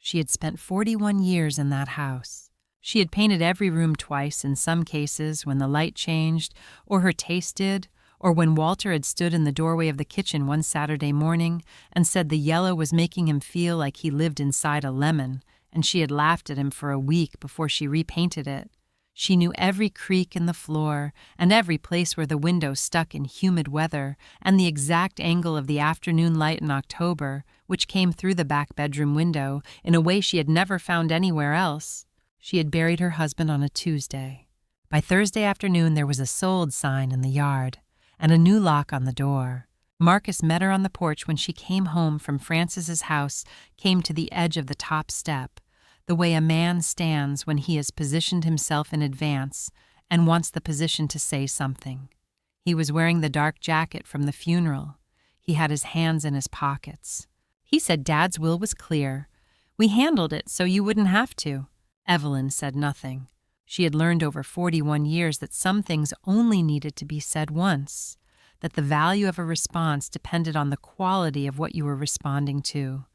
She had spent 41 years in that house. She had painted every room twice in some cases when the light changed, or her taste did, or when Walter had stood in the doorway of the kitchen one Saturday morning and said the yellow was making him feel like he lived inside a lemon, and she had laughed at him for a week before she repainted it. She knew every creak in the floor, and every place where the window stuck in humid weather, and the exact angle of the afternoon light in October, which came through the back bedroom window in a way she had never found anywhere else. She had buried her husband on a Tuesday. By Thursday afternoon there was a sold sign in the yard, and a new lock on the door. Marcus met her on the porch when she came home from Francis's house, came to the edge of the top step, the way a man stands when he has positioned himself in advance and wants the position to say something. He was wearing the dark jacket from the funeral. He had his hands in his pockets. He said Dad's will was clear. We handled it so you wouldn't have to. Evelyn said nothing. She had learned over 41 years that some things only needed to be said once, that the value of a response depended on the quality of what you were responding to.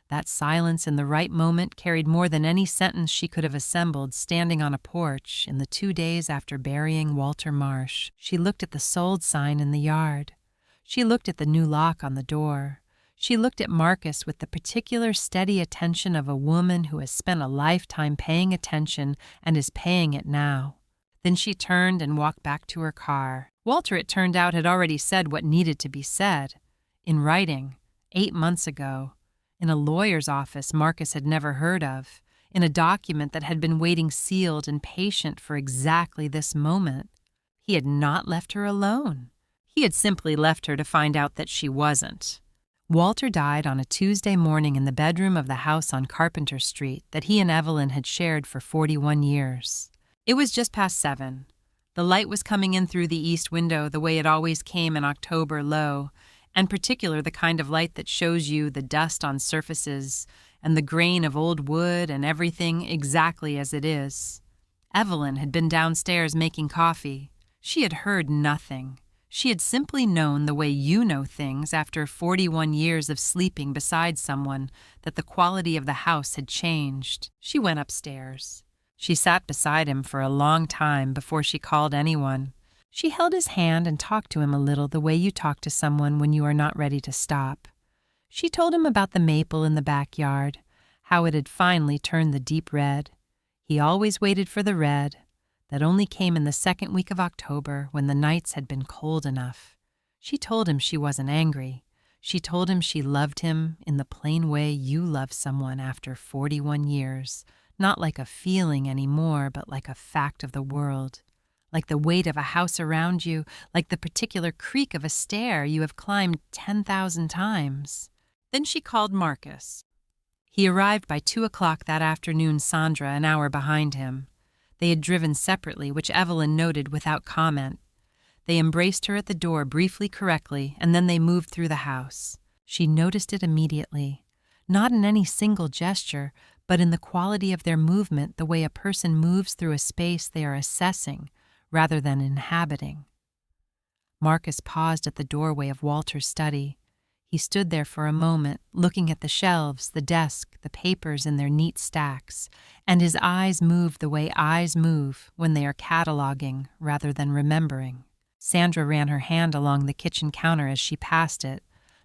That silence in the right moment carried more than any sentence she could have assembled standing on a porch in the 2 days after burying Walter Marsh. She looked at the sold sign in the yard. She looked at the new lock on the door. She looked at Marcus with the particular steady attention of a woman who has spent a lifetime paying attention and is paying it now. Then she turned and walked back to her car. Walter, it turned out, had already said what needed to be said. In writing, 8 months ago. In a lawyer's office Marcus had never heard of. In a document that had been waiting sealed and patient for exactly this moment. He had not left her alone. He had simply left her to find out that she wasn't. Walter died on a Tuesday morning in the bedroom of the house on Carpenter Street that he and Evelyn had shared for 41 years. It was just past 7. The light was coming in through the east window the way it always came in October low, and particular the kind of light that shows you the dust on surfaces and the grain of old wood and everything exactly as it is. Evelyn had been downstairs making coffee. She had heard nothing. She had simply known the way you know things after 41 years of sleeping beside someone, that the quality of the house had changed. She went upstairs. She sat beside him for a long time before she called anyone. She held his hand and talked to him a little the way you talk to someone when you are not ready to stop. She told him about the maple in the backyard, how it had finally turned the deep red. He always waited for the red. That only came in the second week of October when the nights had been cold enough. She told him she wasn't angry. She told him she loved him in the plain way you love someone after 41 years, not like a feeling anymore, but like a fact of the world, like the weight of a house around you, like the particular creak of a stair you have climbed 10,000 times. Then she called Marcus. He arrived by 2 o'clock that afternoon, Sandra an hour behind him. They had driven separately, which Evelyn noted without comment. They embraced her at the door briefly correctly, and then they moved through the house. She noticed it immediately, not in any single gesture, but in the quality of their movement, the way a person moves through a space they are assessing rather than inhabiting. Marcus paused at the doorway of Walter's study. He stood there for a moment, looking at the shelves, the desk, the papers in their neat stacks, and his eyes moved the way eyes move when they are cataloging rather than remembering. Sandra ran her hand along the kitchen counter as she passed it,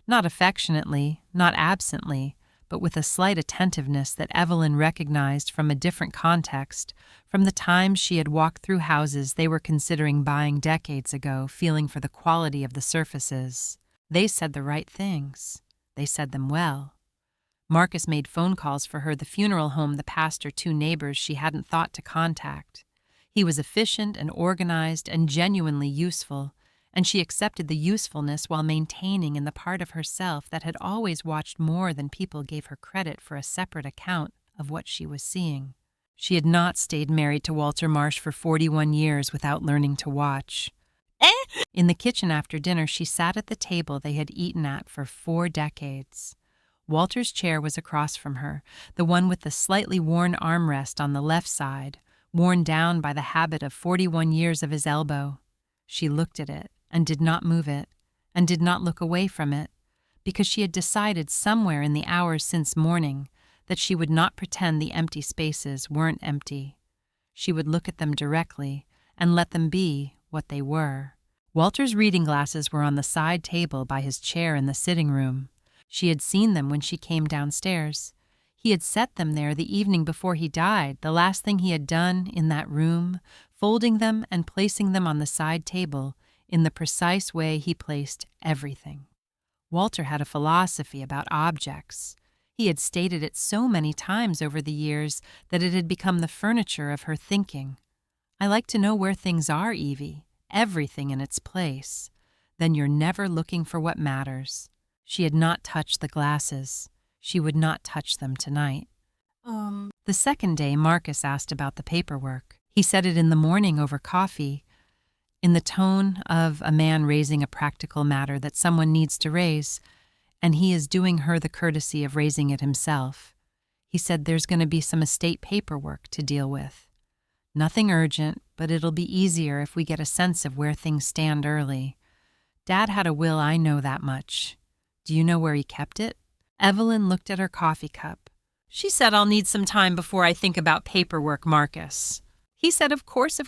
not affectionately, not absently, but with a slight attentiveness that Evelyn recognized from a different context, from the times she had walked through houses they were considering buying decades ago, feeling for the quality of the surfaces. They said the right things. They said them well. Marcus made phone calls for her, the funeral home, the pastor, 2 neighbors she hadn't thought to contact. He was efficient and organized and genuinely useful, and she accepted the usefulness while maintaining in the part of herself that had always watched more than people gave her credit for a separate account of what she was seeing. She had not stayed married to Walter Marsh for 41 years without learning to watch. In the kitchen after dinner, she sat at the table they had eaten at for 4 decades. Walter's chair was across from her, the one with the slightly worn armrest on the left side, worn down by the habit of 41 years of his elbow. She looked at it and did not move it, and did not look away from it, because she had decided somewhere in the hours since morning that she would not pretend the empty spaces weren't empty. She would look at them directly and let them be what they were. Walter's reading glasses were on the side table by his chair in the sitting room. She had seen them when she came downstairs. He had set them there the evening before he died, the last thing he had done in that room, folding them and placing them on the side table in the precise way he placed everything. Walter had a philosophy about objects. He had stated it so many times over the years that it had become the furniture of her thinking. "I like to know where things are, Evie, everything in its place. Then you're never looking for what matters." She had not touched the glasses. She would not touch them tonight. The second day, Marcus asked about the paperwork. He said it in the morning over coffee, in the tone of a man raising a practical matter that someone needs to raise, and he is doing her the courtesy of raising it himself. He said there's going to be some estate paperwork to deal with. Nothing urgent, but it'll be easier if we get a sense of where things stand early. Dad had a will, I know that much. Do you know where he kept it? Evelyn looked at her coffee cup. She said, "I'll need some time before I think about paperwork, Marcus." He said, of course,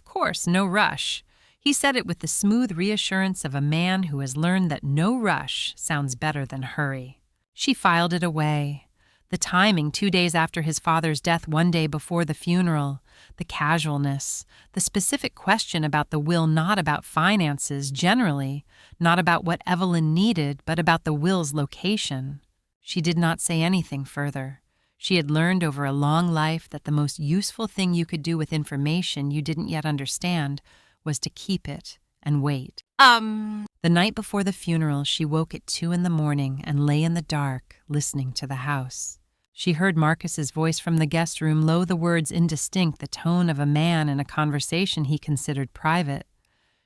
no rush." He said it with the smooth reassurance of a man who has learned that no rush sounds better than hurry. She filed it away. The timing 2 days after his father's death, 1 day before the funeral, the casualness, the specific question about the will, not about finances generally, not about what Evelyn needed, but about the will's location. She did not say anything further. She had learned over a long life that the most useful thing you could do with information you didn't yet understand was to keep it and wait. The night before the funeral, she woke at 2 a.m. and lay in the dark, listening to the house. She heard Marcus's voice from the guest room, low, the words indistinct, the tone of a man in a conversation he considered private.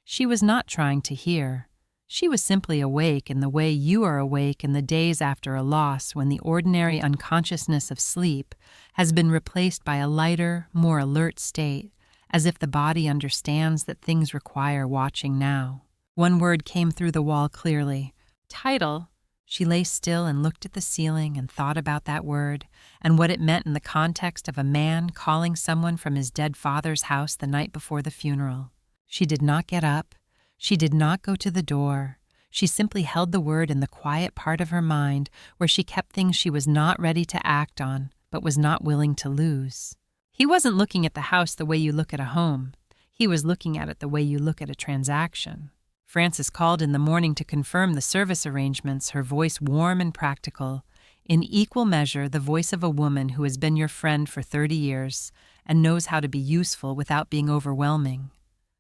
She was not trying to hear. She was simply awake in the way you are awake in the days after a loss, when the ordinary unconsciousness of sleep has been replaced by a lighter, more alert state, as if the body understands that things require watching now. One word came through the wall clearly. Title. She lay still and looked at the ceiling and thought about that word and what it meant in the context of a man calling someone from his dead father's house the night before the funeral. She did not get up. She did not go to the door. She simply held the word in the quiet part of her mind where she kept things she was not ready to act on, but was not willing to lose. He wasn't looking at the house the way you look at a home. He was looking at it the way you look at a transaction. Frances called in the morning to confirm the service arrangements, her voice warm and practical, in equal measure the voice of a woman who has been your friend for 30 years and knows how to be useful without being overwhelming.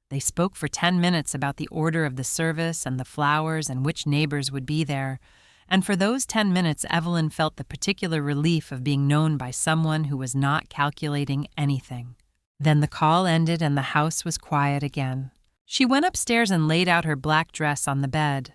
They spoke for 10 minutes about the order of the service and the flowers and which neighbors would be there, and for those 10 minutes Evelyn felt the particular relief of being known by someone who was not calculating anything. Then the call ended and the house was quiet again. She went upstairs and laid out her black dress on the bed.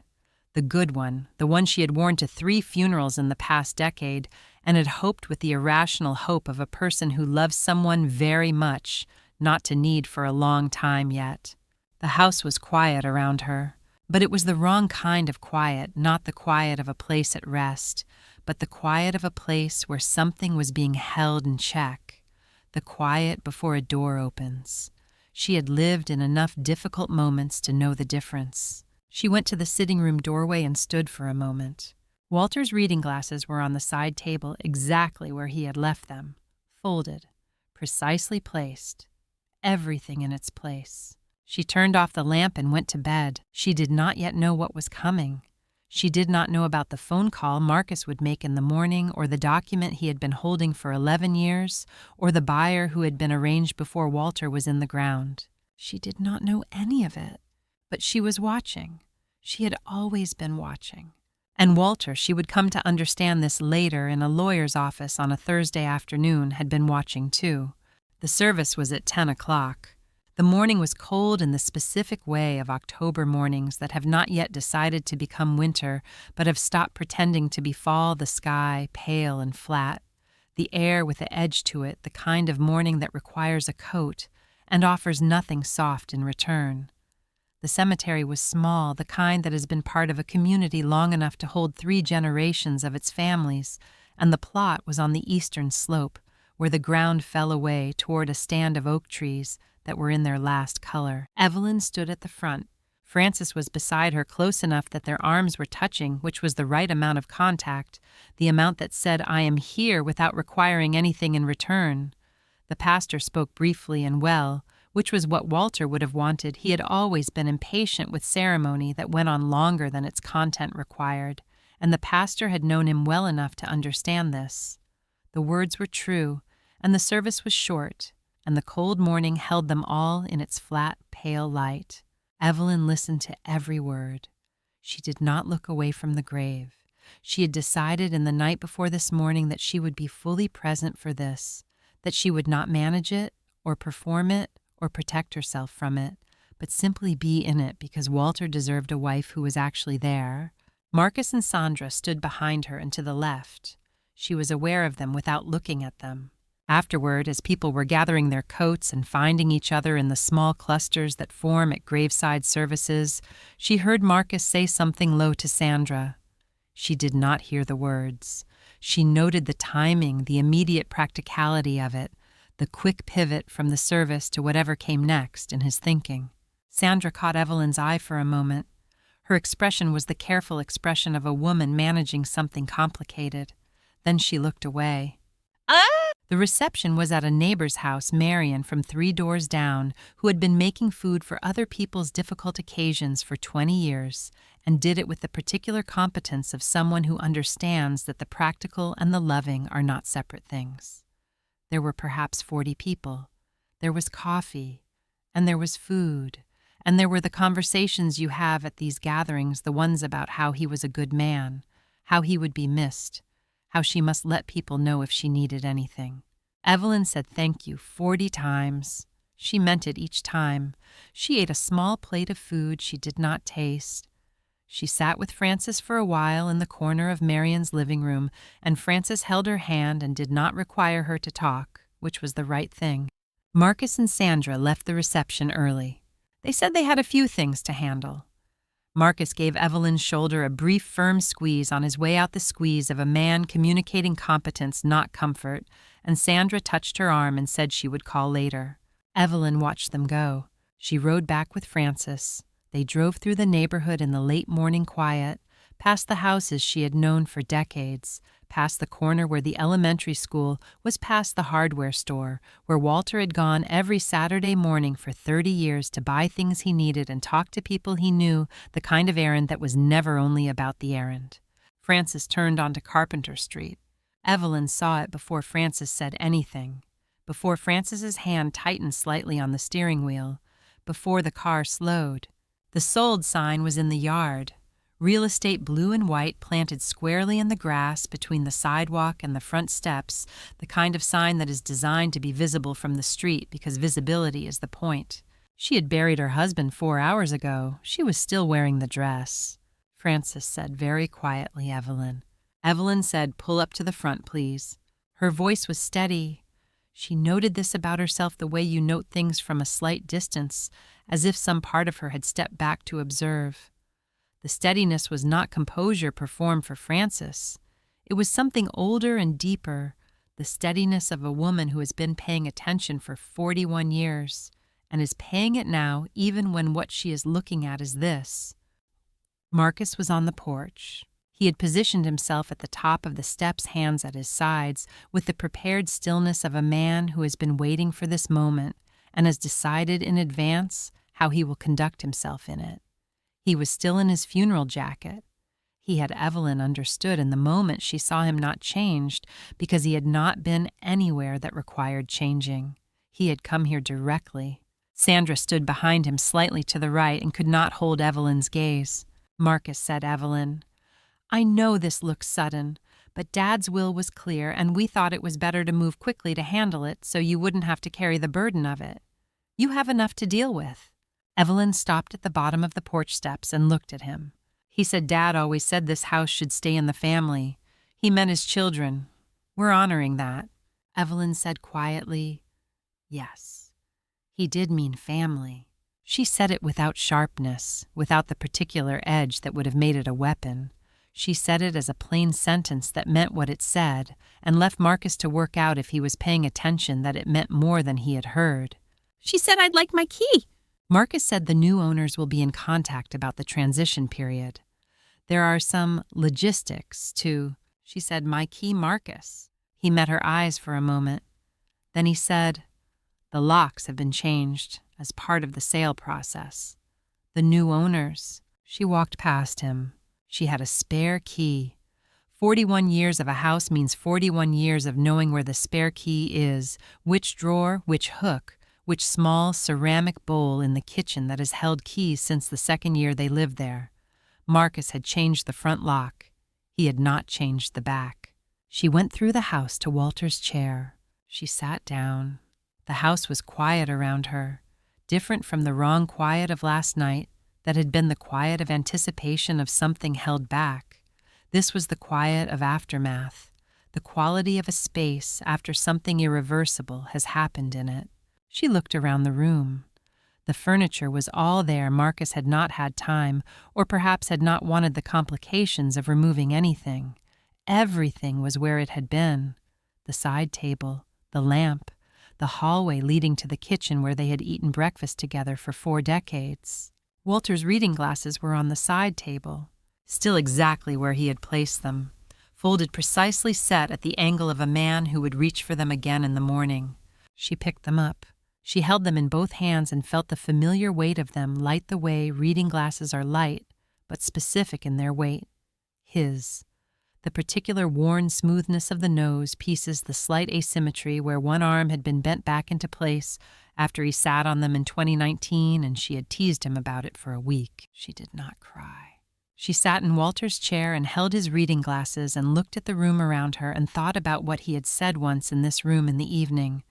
The good one, the one she had worn to 3 funerals in the past decade, and had hoped with the irrational hope of a person who loves someone very much, not to need for a long time yet. The house was quiet around her, but it was the wrong kind of quiet, not the quiet of a place at rest, but the quiet of a place where something was being held in check, the quiet before a door opens. She had lived in enough difficult moments to know the difference. She went to the sitting room doorway and stood for a moment. Walter's reading glasses were on the side table exactly where he had left them, folded, precisely placed, everything in its place. She turned off the lamp and went to bed. She did not yet know what was coming. She did not know about the phone call Marcus would make in the morning, or the document he had been holding for 11 years, or the buyer who had been arranged before Walter was in the ground. She did not know any of it, but she was watching. She had always been watching. And Walter, she would come to understand this later in a lawyer's office on a Thursday afternoon, had been watching too. The service was at 10 o'clock. The morning was cold in the specific way of October mornings that have not yet decided to become winter, but have stopped pretending to be fall, the sky pale and flat, the air with the edge to it, the kind of morning that requires a coat and offers nothing soft in return. The cemetery was small, the kind that has been part of a community long enough to hold 3 generations of its families, and the plot was on the eastern slope, where the ground fell away toward a stand of oak trees that were in their last color. Evelyn stood at the front. Frances was beside her, close enough that their arms were touching, which was the right amount of contact, the amount that said, "I am here," without requiring anything in return. The pastor spoke briefly and well, which was what Walter would have wanted. He had always been impatient with ceremony that went on longer than its content required, and the pastor had known him well enough to understand this. The words were true, and the service was short, and the cold morning held them all in its flat, pale light. Evelyn listened to every word. She did not look away from the grave. She had decided in the night before this morning that she would be fully present for this, that she would not manage it, or perform it, or protect herself from it, but simply be in it because Walter deserved a wife who was actually there. Marcus and Sandra stood behind her and to the left. She was aware of them without looking at them. Afterward, as people were gathering their coats and finding each other in the small clusters that form at graveside services, she heard Marcus say something low to Sandra. She did not hear the words. She noted the timing, the immediate practicality of it, the quick pivot from the service to whatever came next in his thinking. Sandra caught Evelyn's eye for a moment. Her expression was the careful expression of a woman managing something complicated. Then she looked away. The reception was at a neighbor's house, Marion, from 3 doors down, who had been making food for other people's difficult occasions for 20 years, and did it with the particular competence of someone who understands that the practical and the loving are not separate things. There were perhaps 40 people. There was coffee, and there was food, and there were the conversations you have at these gatherings, the ones about how he was a good man, how he would be missed, how she must let people know if she needed anything. Evelyn said thank you 40 times. She meant it each time. She ate a small plate of food she did not taste. She sat with Frances for a while in the corner of Marion's living room, and Frances held her hand and did not require her to talk, which was the right thing. Marcus and Sandra left the reception early. They said they had a few things to handle. Marcus gave Evelyn's shoulder a brief, firm squeeze on his way out, the squeeze of a man communicating competence, not comfort, and Sandra touched her arm and said she would call later. Evelyn watched them go. She rode back with Frances. They drove through the neighborhood in the late morning quiet, past the houses she had known for decades, past the corner where the elementary school was, past the hardware store, where Walter had gone every Saturday morning for 30 years to buy things he needed and talk to people he knew, the kind of errand that was never only about the errand. Frances turned onto Carpenter Street. Evelyn saw it before Frances said anything, before Frances's hand tightened slightly on the steering wheel, before the car slowed. The sold sign was in the yard. Real estate blue and white planted squarely in the grass between the sidewalk and the front steps, the kind of sign that is designed to be visible from the street because visibility is the point. She had buried her husband 4 hours ago. She was still wearing the dress. Frances said very quietly, Evelyn. Evelyn said, "Pull up to the front, please." Her voice was steady. She noted this about herself the way you note things from a slight distance, as if some part of her had stepped back to observe. The steadiness was not composure performed for Frances. It was something older and deeper, the steadiness of a woman who has been paying attention for 41 years, and is paying it now even when what she is looking at is this. Marcus was on the porch. He had positioned himself at the top of the steps, hands at his sides, with the prepared stillness of a man who has been waiting for this moment and has decided in advance how he will conduct himself in it. He was still in his funeral jacket. He had, Evelyn understood in the moment she saw him, not changed because he had not been anywhere that required changing. He had come here directly. Sandra stood behind him slightly to the right and could not hold Evelyn's gaze. Marcus said, "Evelyn, I know this looks sudden, but Dad's will was clear and we thought it was better to move quickly to handle it so you wouldn't have to carry the burden of it. You have enough to deal with." Evelyn stopped at the bottom of the porch steps and looked at him. He said Dad always said this house should stay in the family. He meant his children. We're honoring that. Evelyn said quietly, "Yes, he did mean family." She said it without sharpness, without the particular edge that would have made it a weapon. She said it as a plain sentence that meant what it said, and left Marcus to work out if he was paying attention that it meant more than he had heard. She said I'd like my key. Marcus said the new owners will be in contact about the transition period. There are some logistics to, she said, my key, Marcus. He met her eyes for a moment. Then he said, the locks have been changed as part of the sale process. The new owners. She walked past him. She had a spare key. 41 years of a house means 41 years of knowing where the spare key is, which drawer, which hook, which small ceramic bowl in the kitchen that has held keys since the second year they lived there. Marcus had changed the front lock. He had not changed the back. She went through the house to Walter's chair. She sat down. The house was quiet around her, different from the wrong quiet of last night that had been the quiet of anticipation of something held back. This was the quiet of aftermath, the quality of a space after something irreversible has happened in it. She looked around the room. The furniture was all there. Marcus had not had time, or perhaps had not wanted the complications of removing anything. Everything was where it had been. The side table, the lamp, the hallway leading to the kitchen where they had eaten breakfast together for 4 decades. Walter's reading glasses were on the side table, still exactly where he had placed them, folded precisely set at the angle of a man who would reach for them again in the morning. She picked them up. She held them in both hands and felt the familiar weight of them light the way reading glasses are light, but specific in their weight. His. The particular worn smoothness of the nose pieces the slight asymmetry where one arm had been bent back into place after he sat on them in 2019 and she had teased him about it for a week. She did not cry. She sat in Walter's chair and held his reading glasses and looked at the room around her and thought about what he had said once in this room in the evening.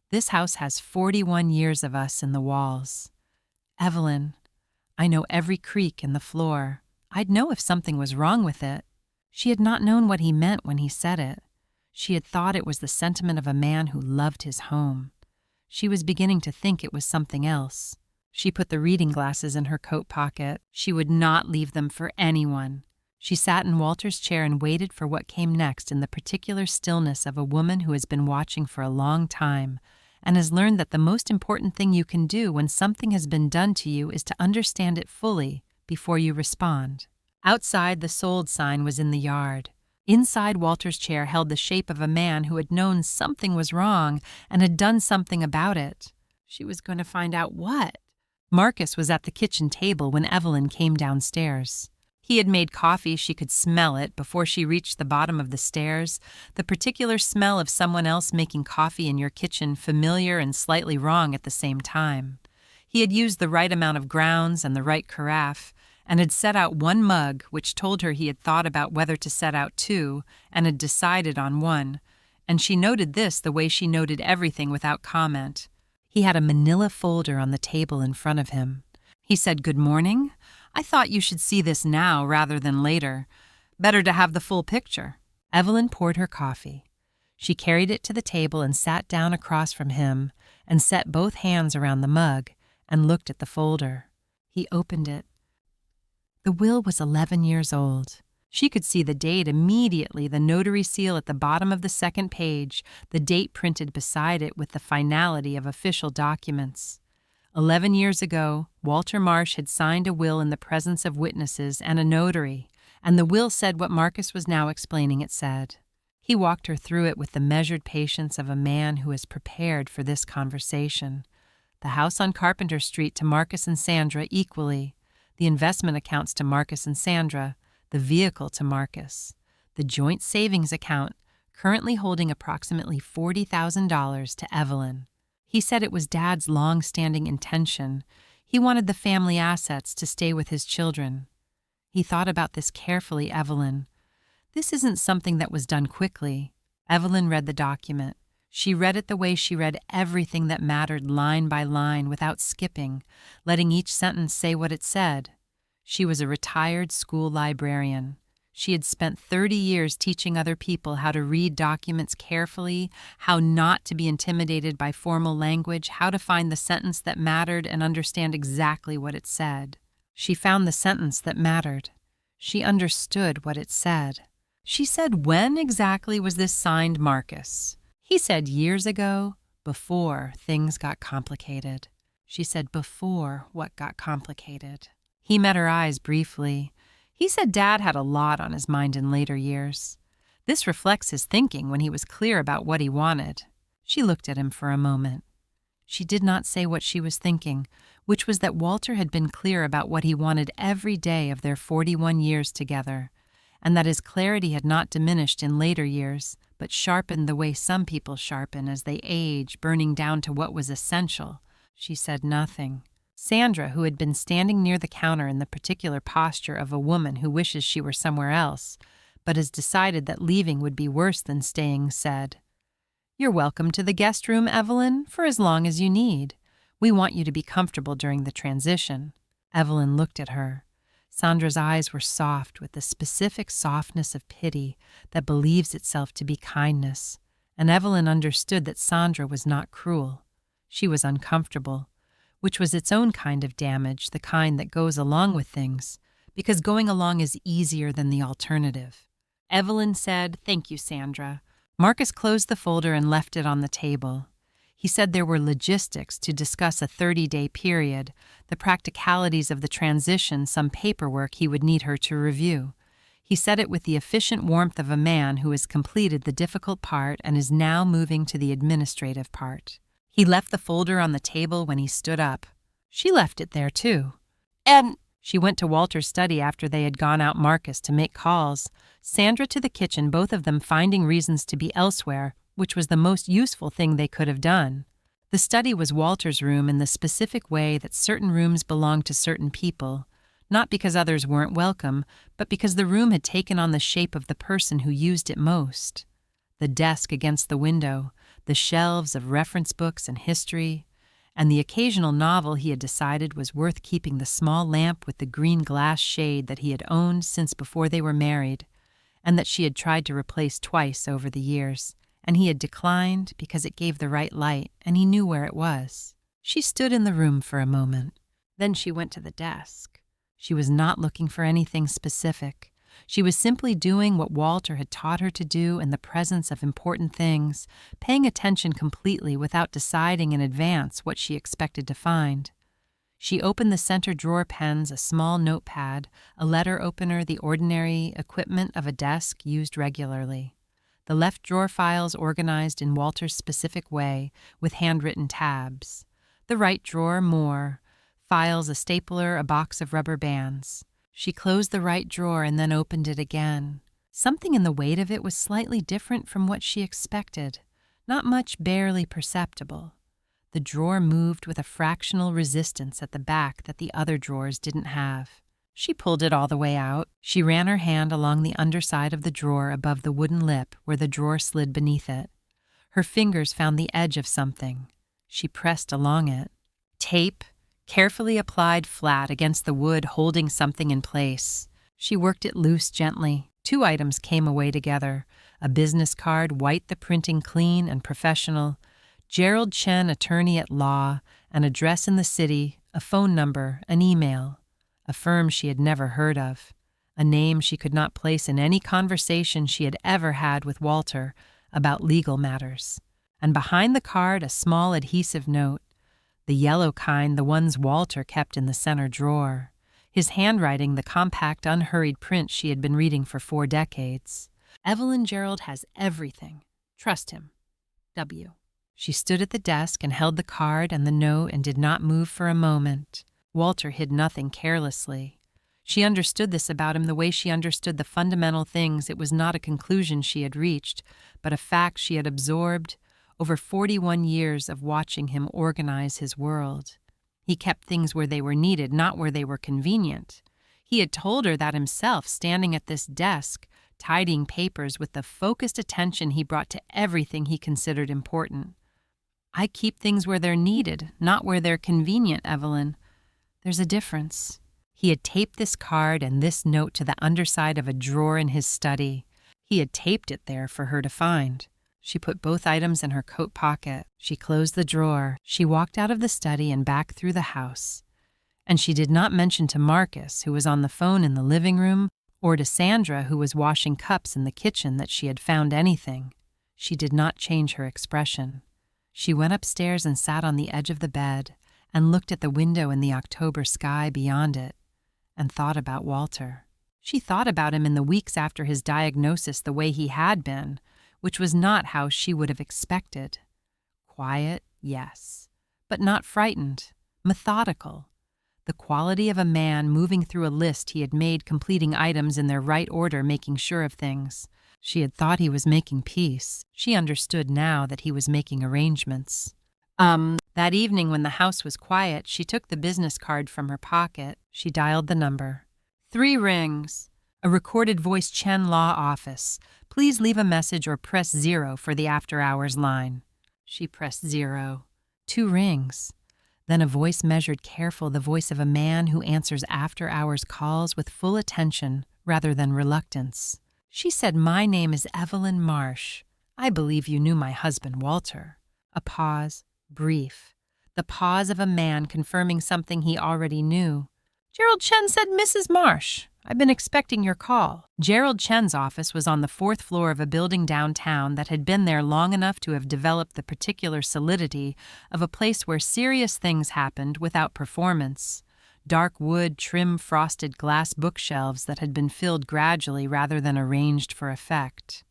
This house has 41 years of us in the walls. Evelyn, I know every creak in the floor. I'd know if something was wrong with it. She had not known what he meant when he said it. She had thought it was the sentiment of a man who loved his home. She was beginning to think it was something else. She put the reading glasses in her coat pocket. She would not leave them for anyone. She sat in Walter's chair and waited for what came next in the particular stillness of a woman who has been watching for a long time and has learned that the most important thing you can do when something has been done to you is to understand it fully before you respond. Outside, the sold sign was in the yard. Inside, Walter's chair held the shape of a man who had known something was wrong and had done something about it. She was going to find out what. Marcus was at the kitchen table when Evelyn came downstairs. He had made coffee. She could smell it before she reached the bottom of the stairs, the particular smell of someone else making coffee in your kitchen, familiar and slightly wrong at the same time. He had used the right amount of grounds and the right carafe, and had set out one mug, which told her he had thought about whether to set out 2, and had decided on 1, and she noted this the way she noted everything without comment. He had a manila folder on the table in front of him. He said, "Good morning. I thought you should see this now rather than later. Better to have the full picture." Evelyn poured her coffee. She carried it to the table and sat down across from him and set both hands around the mug and looked at the folder. He opened it. The will was 11 years old. She could see the date immediately, the notary seal at the bottom of the second page, the date printed beside it with the finality of official documents. 11 years ago, Walter Marsh had signed a will in the presence of witnesses and a notary, and the will said what Marcus was now explaining it said. He walked her through it with the measured patience of a man who is prepared for this conversation. The house on Carpenter Street to Marcus and Sandra equally, the investment accounts to Marcus and Sandra, the vehicle to Marcus, the joint savings account currently holding approximately $40,000 to Evelyn. He said it was Dad's long-standing intention. He wanted the family assets to stay with his children. He thought about this carefully, Evelyn. This isn't something that was done quickly. Evelyn read the document. She read it the way she read everything that mattered line by line without skipping, letting each sentence say what it said. She was a retired school librarian. She had spent 30 years teaching other people how to read documents carefully, how not to be intimidated by formal language, how to find the sentence that mattered and understand exactly what it said. She found the sentence that mattered. She understood what it said. She said, "When exactly was this signed, Marcus?" He said, "Years ago, before things got complicated." She said, "Before what got complicated?" He met her eyes briefly. He said Dad had a lot on his mind in later years. This reflects his thinking when he was clear about what he wanted. She looked at him for a moment. She did not say what she was thinking, which was that Walter had been clear about what he wanted every day of their 41 years together, and that his clarity had not diminished in later years, but sharpened the way some people sharpen as they age, burning down to what was essential. She said nothing. Sandra, who had been standing near the counter in the particular posture of a woman who wishes she were somewhere else, but has decided that leaving would be worse than staying, said, "You're welcome to the guest room, Evelyn, for as long as you need. We want you to be comfortable during the transition." Evelyn looked at her. Sandra's eyes were soft with the specific softness of pity that believes itself to be kindness, and Evelyn understood that Sandra was not cruel. She was uncomfortable, which was its own kind of damage, the kind that goes along with things, because going along is easier than the alternative. Evelyn said, "Thank you, Sandra." Marcus closed the folder and left it on the table. He said there were logistics to discuss a 30-day period, the practicalities of the transition, some paperwork he would need her to review. He said it with the efficient warmth of a man who has completed the difficult part and is now moving to the administrative part. He left the folder on the table when he stood up. She left it there, too. And she went to Walter's study after they had gone out Marcus to make calls, Sandra to the kitchen, both of them finding reasons to be elsewhere, which was the most useful thing they could have done. The study was Walter's room in the specific way that certain rooms belong to certain people, not because others weren't welcome, but because the room had taken on the shape of the person who used it most. The desk against the window, the shelves of reference books and history, and the occasional novel he had decided was worth keeping, the small lamp with the green glass shade that he had owned since before they were married, and that she had tried to replace twice over the years, and he had declined because it gave the right light and he knew where it was. She stood in the room for a moment. Then she went to the desk. She was not looking for anything specific. She was simply doing what Walter had taught her to do in the presence of important things, paying attention completely without deciding in advance what she expected to find. She opened the center drawer pens, a small notepad, a letter opener, the ordinary equipment of a desk used regularly. The left drawer files organized in Walter's specific way, with handwritten tabs. The right drawer, more. Files, a stapler, a box of rubber bands. She closed the right drawer and then opened it again. Something in the weight of it was slightly different from what she expected. Not much, barely perceptible. The drawer moved with a fractional resistance at the back that the other drawers didn't have. She pulled it all the way out. She ran her hand along the underside of the drawer above the wooden lip where the drawer slid beneath it. Her fingers found the edge of something. She pressed along it. Tape, carefully applied flat against the wood, holding something in place. She worked it loose gently. 2 items came away together. A business card, white, the printing clean and professional. Gerald Chen, attorney at law, an address in the city, a phone number, an email. A firm she had never heard of. A name she could not place in any conversation she had ever had with Walter about legal matters. And behind the card, a small adhesive note. The yellow kind, the ones Walter kept in the center drawer. His handwriting, the compact, unhurried print she had been reading for 4 decades. Evelyn Gerald has everything. Trust him. W. She stood at the desk and held the card and the note and did not move for a moment. Walter hid nothing carelessly. She understood this about him the way she understood the fundamental things. It was not a conclusion she had reached, but a fact she had absorbed over 41 years of watching him organize his world. He kept things where they were needed, not where they were convenient. He had told her that himself, standing at this desk, tidying papers with the focused attention he brought to everything he considered important. "I keep things where they're needed, not where they're convenient, Evelyn. There's a difference." He had taped this card and this note to the underside of a drawer in his study. He had taped it there for her to find. She put both items in her coat pocket. She closed the drawer. She walked out of the study and back through the house. And she did not mention to Marcus, who was on the phone in the living room, or to Sandra, who was washing cups in the kitchen, that she had found anything. She did not change her expression. She went upstairs and sat on the edge of the bed and looked at the window in the October sky beyond it and thought about Walter. She thought about him in the weeks after his diagnosis the way he had been, which was not how she would have expected. Quiet, yes, but not frightened, methodical. The quality of a man moving through a list he had made, completing items in their right order, making sure of things. She had thought he was making peace. She understood now that he was making arrangements. That evening when the house was quiet, she took the business card from her pocket. She dialed the number. 3 rings. A recorded voice, Chen Law Office. Please leave a message or press 0 for the after-hours line. She pressed 0. 2 rings. Then a voice measured, careful, the voice of a man who answers after-hours calls with full attention rather than reluctance. She said, "My name is Evelyn Marsh. I believe you knew my husband, Walter." A pause, brief. The pause of a man confirming something he already knew. "Gerald Chen," said Mrs. Marsh. "I've been expecting your call." Gerald Chen's office was on the 4th floor of a building downtown that had been there long enough to have developed the particular solidity of a place where serious things happened without performance. Dark wood, trim frosted glass bookshelves that had been filled gradually rather than arranged for effect.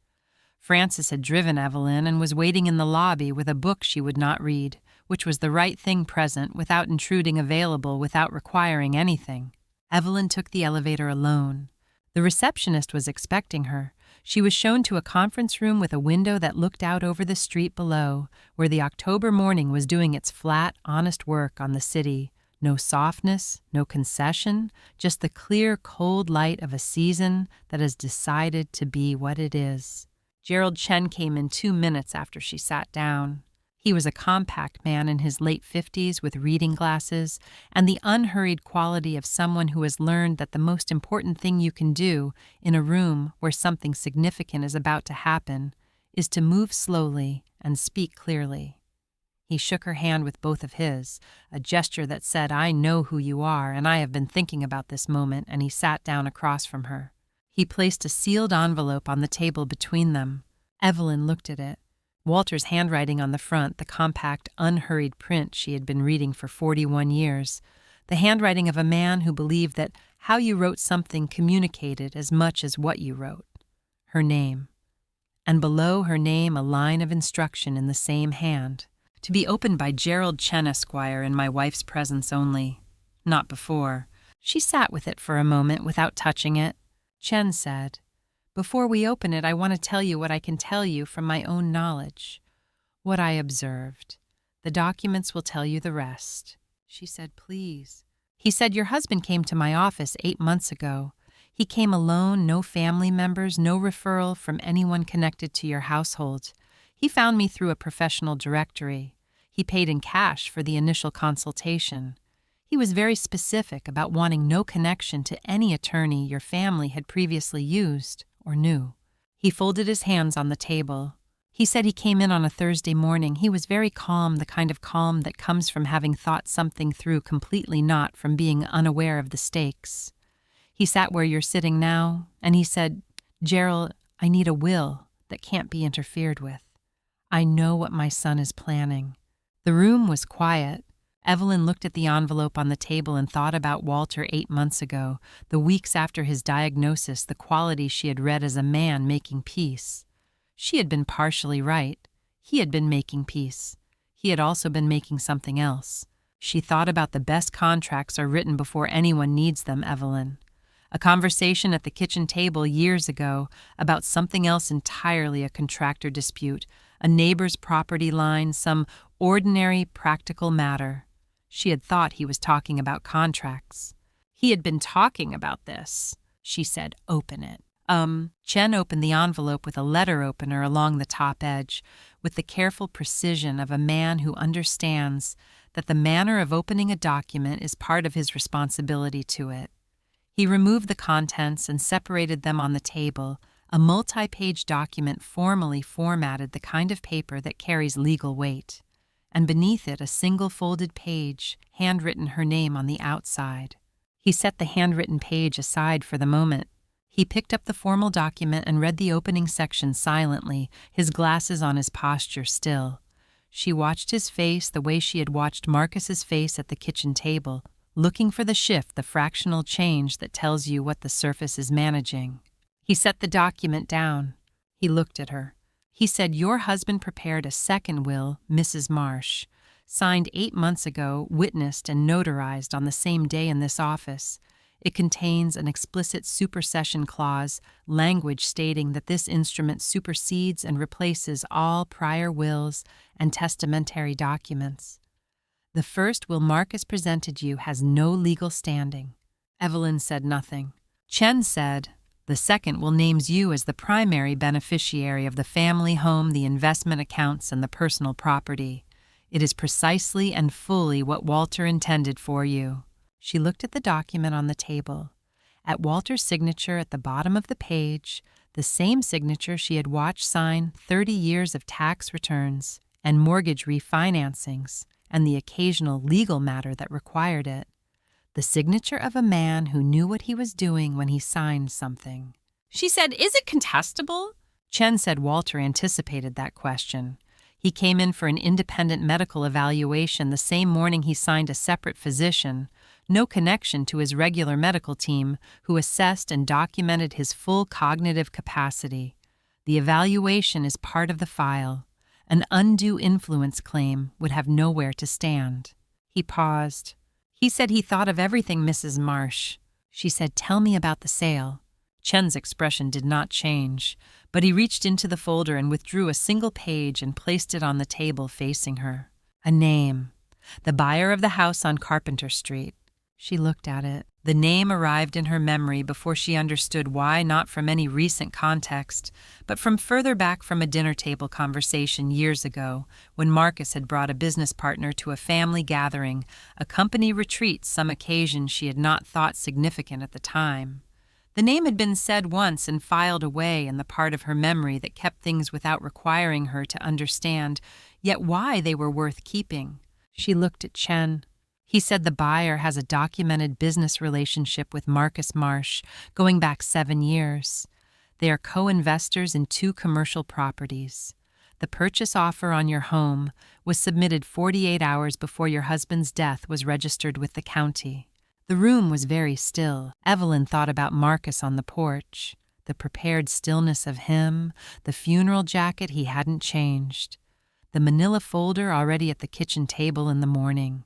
Frances had driven Evelyn and was waiting in the lobby with a book she would not read, which was the right thing present, without intruding, available without requiring anything. Evelyn took the elevator alone. The receptionist was expecting her. She was shown to a conference room with a window that looked out over the street below, where the October morning was doing its flat, honest work on the city. No softness, no concession, just the clear, cold light of a season that has decided to be what it is. Gerald Chen came in 2 minutes after she sat down. He was a compact man in his late 50s with reading glasses and the unhurried quality of someone who has learned that the most important thing you can do in a room where something significant is about to happen is to move slowly and speak clearly. He shook her hand with both of his, a gesture that said, "I know who you are, and I have been thinking about this moment," and he sat down across from her. He placed a sealed envelope on the table between them. Evelyn looked at it. Walter's handwriting on the front, the compact, unhurried print she had been reading for 41 years, the handwriting of a man who believed that how you wrote something communicated as much as what you wrote. Her name. And below her name, a line of instruction in the same hand. To be opened by Gerald Chen, Esquire, in my wife's presence only. Not before. She sat with it for a moment without touching it. Chen said, "Before we open it, I want to tell you what I can tell you from my own knowledge. What I observed. The documents will tell you the rest." She said, "Please." He said, "Your husband came to my office 8 months ago. He came alone, no family members, no referral from anyone connected to your household. He found me through a professional directory. He paid in cash for the initial consultation. He was very specific about wanting no connection to any attorney your family had previously used or knew." He folded his hands on the table. He said he came in on a Thursday morning. He was very calm, the kind of calm that comes from having thought something through completely, not from being unaware of the stakes. He sat where you're sitting now, and he said, "Gerald, I need a will that can't be interfered with. I know what my son is planning." The room was quiet. Evelyn looked at the envelope on the table and thought about Walter 8 months ago, the weeks after his diagnosis, the qualities she had read as a man making peace. She had been partially right. He had been making peace. He had also been making something else. She thought about the best contracts are written before anyone needs them, Evelyn. A conversation at the kitchen table years ago about something else entirely, a contractor dispute, a neighbor's property line, some ordinary, practical matter. She had thought he was talking about contracts. He had been talking about this. She said, "Open it." Chen opened the envelope with a letter opener along the top edge, with the careful precision of a man who understands that the manner of opening a document is part of his responsibility to it. He removed the contents and separated them on the table, a multi-page document formally formatted, the kind of paper that carries legal weight, and beneath it a single folded page, handwritten, her name on the outside. He set the handwritten page aside for the moment. He picked up the formal document and read the opening section silently, his glasses on his posture still. She watched his face the way she had watched Marcus's face at the kitchen table, looking for the shift, the fractional change that tells you what the surface is managing. He set the document down. He looked at her. He said, "Your husband prepared a second will, Mrs. Marsh, signed 8 months ago, witnessed and notarized on the same day in this office. It contains an explicit supersession clause, language stating that this instrument supersedes and replaces all prior wills and testamentary documents. The first will Marcus presented you has no legal standing." Evelyn said nothing. Chen said, "The second will names you as the primary beneficiary of the family home, the investment accounts, and the personal property. It is precisely and fully what Walter intended for you." She looked at the document on the table. At Walter's signature at the bottom of the page, the same signature she had watched sign 30 years of tax returns and mortgage refinancings and the occasional legal matter that required it. The signature of a man who knew what he was doing when he signed something. She said, "Is it contestable?" Chen said Walter anticipated that question. He came in for an independent medical evaluation the same morning he signed a separate physician, no connection to his regular medical team, who assessed and documented his full cognitive capacity. The evaluation is part of the file. An undue influence claim would have nowhere to stand. He paused. He said he thought of everything, Mrs. Marsh. She said, "Tell me about the sale." Chen's expression did not change, but he reached into the folder and withdrew a single page and placed it on the table facing her. A name. The buyer of the house on Carpenter Street. She looked at it. The name arrived in her memory before she understood why, not from any recent context, but from further back from a dinner table conversation years ago, when Marcus had brought a business partner to a family gathering, a company retreat, some occasion she had not thought significant at the time. The name had been said once and filed away in the part of her memory that kept things without requiring her to understand yet why they were worth keeping. She looked at Chen. He said the buyer has a documented business relationship with Marcus Marsh going back 7 years. They are co-investors in 2 commercial properties. The purchase offer on your home was submitted 48 hours before your husband's death was registered with the county. The room was very still. Evelyn thought about Marcus on the porch, the prepared stillness of him, the funeral jacket he hadn't changed, the manila folder already at the kitchen table in the morning.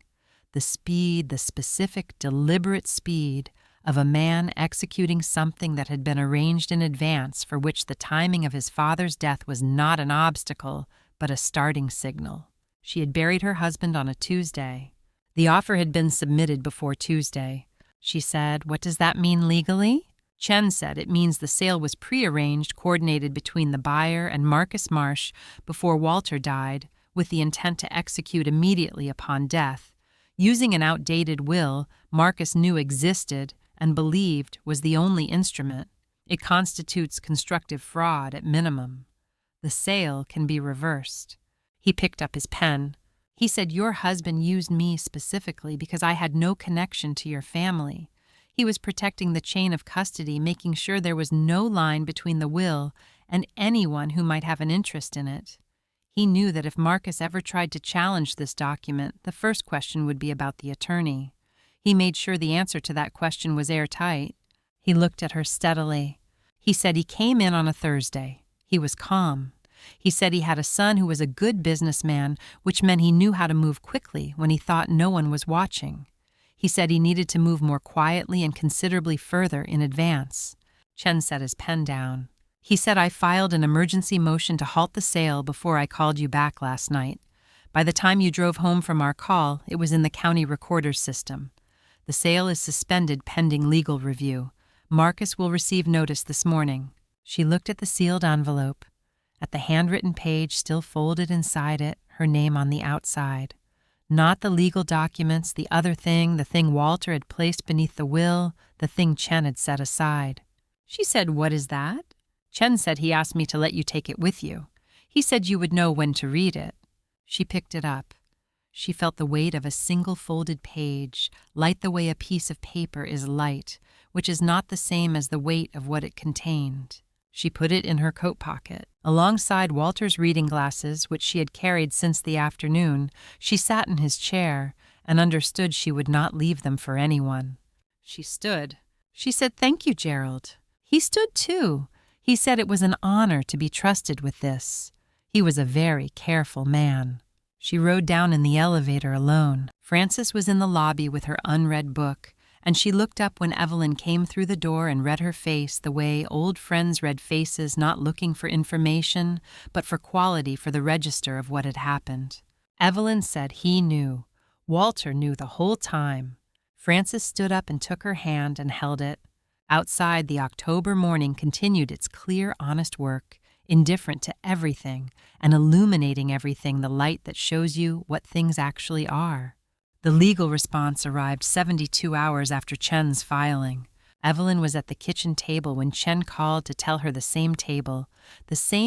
The speed, the specific, deliberate speed of a man executing something that had been arranged in advance, for which the timing of his father's death was not an obstacle, but a starting signal. She had buried her husband on a Tuesday. The offer had been submitted before Tuesday. She said, "What does that mean legally?" Chen said it means the sale was prearranged, coordinated between the buyer and Marcus Marsh before Walter died, with the intent to execute immediately upon death, using an outdated will Marcus knew existed and believed was the only instrument. It constitutes constructive fraud at minimum. The sale can be reversed. He picked up his pen. He said, "Your husband used me specifically because I had no connection to your family. He was protecting the chain of custody, making sure there was no line between the will and anyone who might have an interest in it. He knew that if Marcus ever tried to challenge this document, the first question would be about the attorney. He made sure the answer to that question was airtight." He looked at her steadily. He said he came in on a Thursday. He was calm. He said he had a son who was a good businessman, which meant he knew how to move quickly when he thought no one was watching. He said he needed to move more quietly and considerably further in advance. Chen set his pen down. He said, "I filed an emergency motion to halt the sale before I called you back last night. By the time you drove home from our call, it was in the county recorder's system. The sale is suspended pending legal review. Marcus will receive notice this morning." She looked at the sealed envelope. At the handwritten page still folded inside it, her name on the outside. Not the legal documents, the other thing, the thing Walter had placed beneath the will, the thing Chen had set aside. She said, "What is that?" Chen said he asked me to let you take it with you. He said you would know when to read it. She picked it up. She felt the weight of a single folded page, light the way a piece of paper is light, which is not the same as the weight of what it contained. She put it in her coat pocket. Alongside Walter's reading glasses, which she had carried since the afternoon, she sat in his chair and understood she would not leave them for anyone. She stood. She said, "Thank you, Gerald." He stood too. He said it was an honor to be trusted with this. He was a very careful man. She rode down in the elevator alone. Frances was in the lobby with her unread book, and she looked up when Evelyn came through the door and read her face the way old friends read faces, not looking for information, but for quality for the register of what had happened. Evelyn said he knew. Walter knew the whole time. Frances stood up and took her hand and held it. Outside, the October morning continued its clear, honest work, indifferent to everything and illuminating everything, the light that shows you what things actually are. The legal response arrived 72 hours after Chen's filing. Evelyn was at the kitchen table when Chen called to tell her the same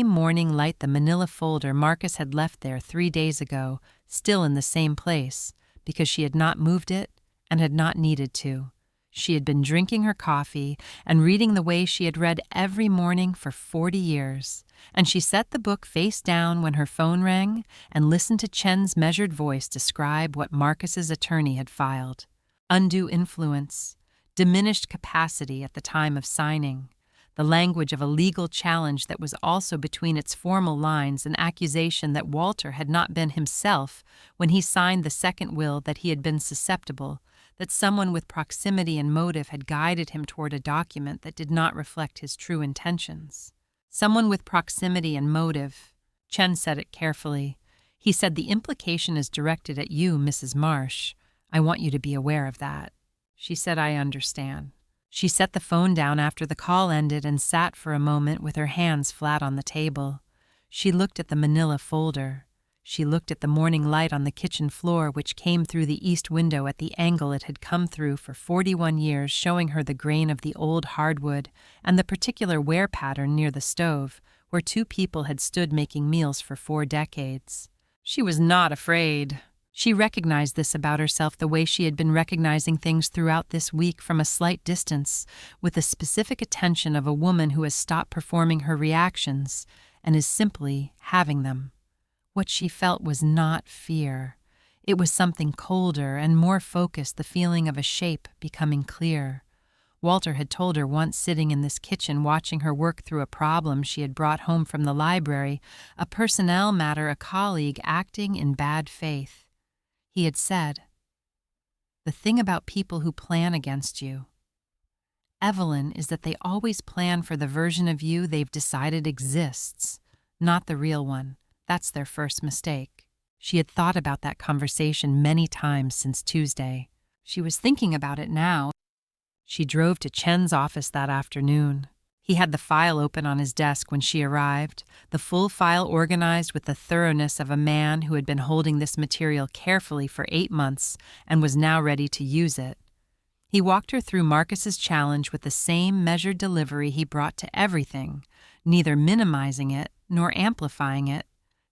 morning light the manila folder Marcus had left there 3 days ago, still in the same place, because she had not moved it and had not needed to. She had been drinking her coffee and reading the way she had read every morning for 40 years, and she set the book face down when her phone rang and listened to Chen's measured voice describe what Marcus's attorney had filed. Undue influence, diminished capacity at the time of signing, the language of a legal challenge that was also between its formal lines an accusation that Walter had not been himself when he signed the second will, that he had been susceptible, that someone with proximity and motive had guided him toward a document that did not reflect his true intentions. Someone with proximity and motive. Chen said it carefully. He said, "The implication is directed at you, Mrs. Marsh. I want you to be aware of that." She said, "I understand." She set the phone down after the call ended and sat for a moment with her hands flat on the table. She looked at the manila folder. She looked at the morning light on the kitchen floor, which came through the east window at the angle it had come through for 41 years, showing her the grain of the old hardwood and the particular wear pattern near the stove, where 2 people had stood making meals for 4 decades. She was not afraid. She recognized this about herself the way she had been recognizing things throughout this week from a slight distance, with the specific attention of a woman who has stopped performing her reactions and is simply having them. What she felt was not fear. It was something colder and more focused, the feeling of a shape becoming clear. Walter had told her once, sitting in this kitchen watching her work through a problem she had brought home from the library, a personnel matter, a colleague acting in bad faith. He had said, "The thing about people who plan against you, Evelyn, is that they always plan for the version of you they've decided exists, not the real one. That's their first mistake." She had thought about that conversation many times since Tuesday. She was thinking about it now. She drove to Chen's office that afternoon. He had the file open on his desk when she arrived, the full file organized with the thoroughness of a man who had been holding this material carefully for 8 months and was now ready to use it. He walked her through Marcus's challenge with the same measured delivery he brought to everything, neither minimizing it nor amplifying it,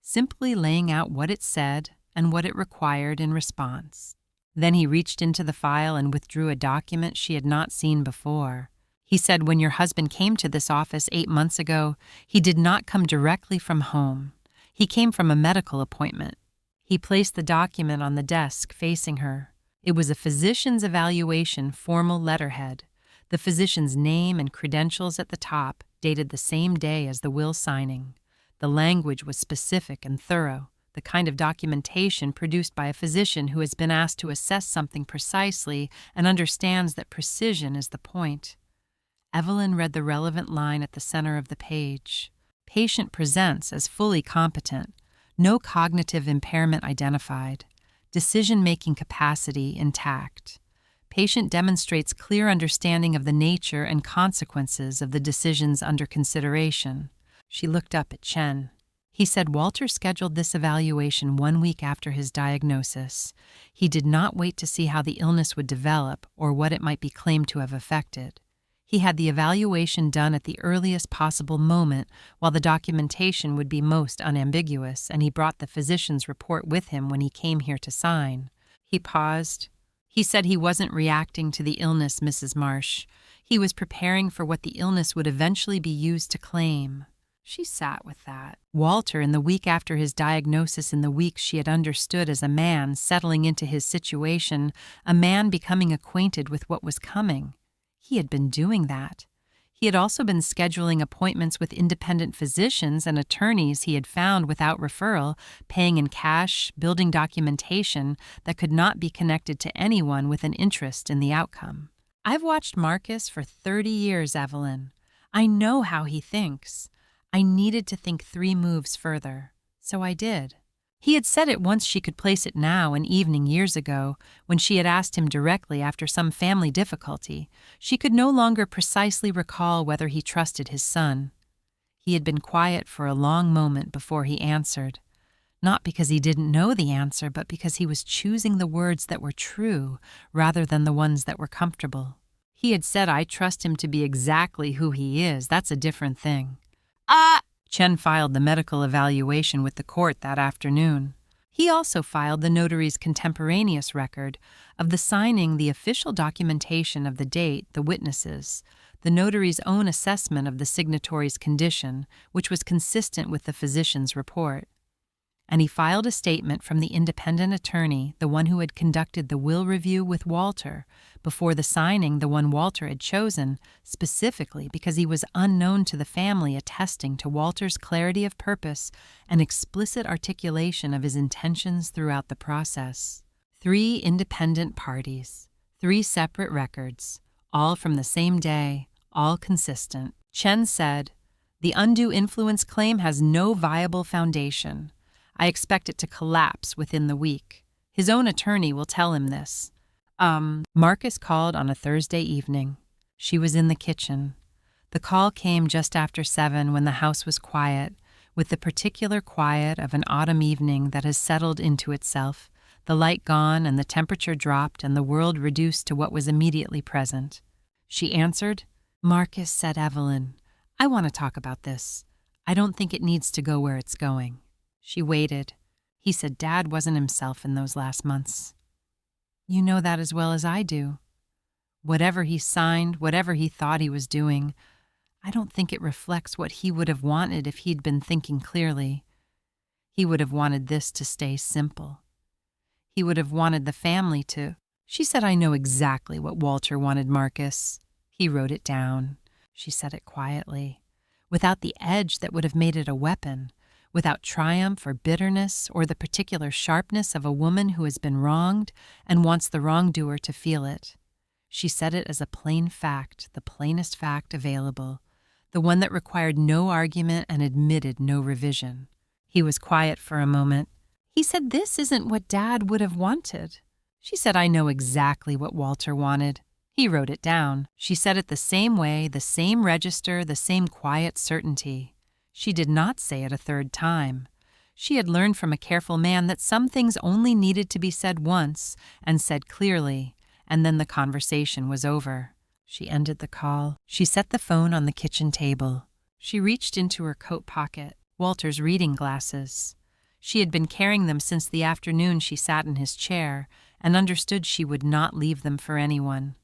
simply laying out what it said and what it required in response. Then he reached into the file and withdrew a document she had not seen before. He said, "When your husband came to this office 8 months ago, he did not come directly from home. He came from a medical appointment." He placed the document on the desk facing her. It was a physician's evaluation formal letterhead, the physician's name and credentials at the top, dated the same day as the will signing. The language was specific and thorough, the kind of documentation produced by a physician who has been asked to assess something precisely and understands that precision is the point. Evelyn read the relevant line at the center of the page. Patient presents as fully competent. No cognitive impairment identified. Decision-making capacity intact. Patient demonstrates clear understanding of the nature and consequences of the decisions under consideration. She looked up at Chen. He said Walter scheduled this evaluation 1 week after his diagnosis. He did not wait to see how the illness would develop or what it might be claimed to have affected. He had the evaluation done at the earliest possible moment while the documentation would be most unambiguous, and he brought the physician's report with him when he came here to sign. He paused. He said he wasn't reacting to the illness, Mrs. Marsh. He was preparing for what the illness would eventually be used to claim. She sat with that. Walter, in the week after his diagnosis, in the weeks she had understood as a man settling into his situation, a man becoming acquainted with what was coming. He had been doing that. He had also been scheduling appointments with independent physicians and attorneys he had found without referral, paying in cash, building documentation that could not be connected to anyone with an interest in the outcome. I've watched Marcus for 30 years, Evelyn. I know how he thinks. I needed to think 3 moves further. So I did. He had said it once she could place it now, an evening years ago, when she had asked him directly after some family difficulty. She could no longer precisely recall whether he trusted his son. He had been quiet for a long moment before he answered, not because he didn't know the answer, but because he was choosing the words that were true rather than the ones that were comfortable. He had said, "I trust him to be exactly who he is. That's a different thing." Chen filed the medical evaluation with the court that afternoon. He also filed the notary's contemporaneous record of the signing, the official documentation of the date, the witnesses, the notary's own assessment of the signatory's condition, which was consistent with the physician's report. And he filed a statement from the independent attorney, the one who had conducted the will review with Walter, before the signing, the one Walter had chosen, specifically because he was unknown to the family, attesting to Walter's clarity of purpose and explicit articulation of his intentions throughout the process. 3 independent parties, 3 separate records, all from the same day, all consistent. Chen said, "The undue influence claim has no viable foundation. I expect it to collapse within the week. His own attorney will tell him this." Marcus called on a Thursday evening. She was in the kitchen. The call came just after 7 when the house was quiet, with the particular quiet of an autumn evening that has settled into itself, the light gone and the temperature dropped and the world reduced to what was immediately present. She answered. "Marcus," said Evelyn, "I want to talk about this. I don't think it needs to go where it's going." She waited. He said Dad wasn't himself in those last months. "You know that as well as I do. Whatever he signed, whatever he thought he was doing, I don't think it reflects what he would have wanted if he'd been thinking clearly. He would have wanted this to stay simple. He would have wanted the family to—" She said, "I know exactly what Walter wanted, Marcus." He wrote it down. She said it quietly, without the edge that would have made it a weapon, without triumph or bitterness or the particular sharpness of a woman who has been wronged and wants the wrongdoer to feel it. She said it as a plain fact, the plainest fact available, the one that required no argument and admitted no revision. He was quiet for a moment. He said, "This isn't what Dad would have wanted." She said, "I know exactly what Walter wanted." He wrote it down. She said it the same way, the same register, the same quiet certainty. She did not say it a third time. She had learned from a careful man that some things only needed to be said once and said clearly, and then the conversation was over. She ended the call. She set the phone on the kitchen table. She reached into her coat pocket, Walter's reading glasses. She had been carrying them since the afternoon she sat in his chair and understood she would not leave them for anyone.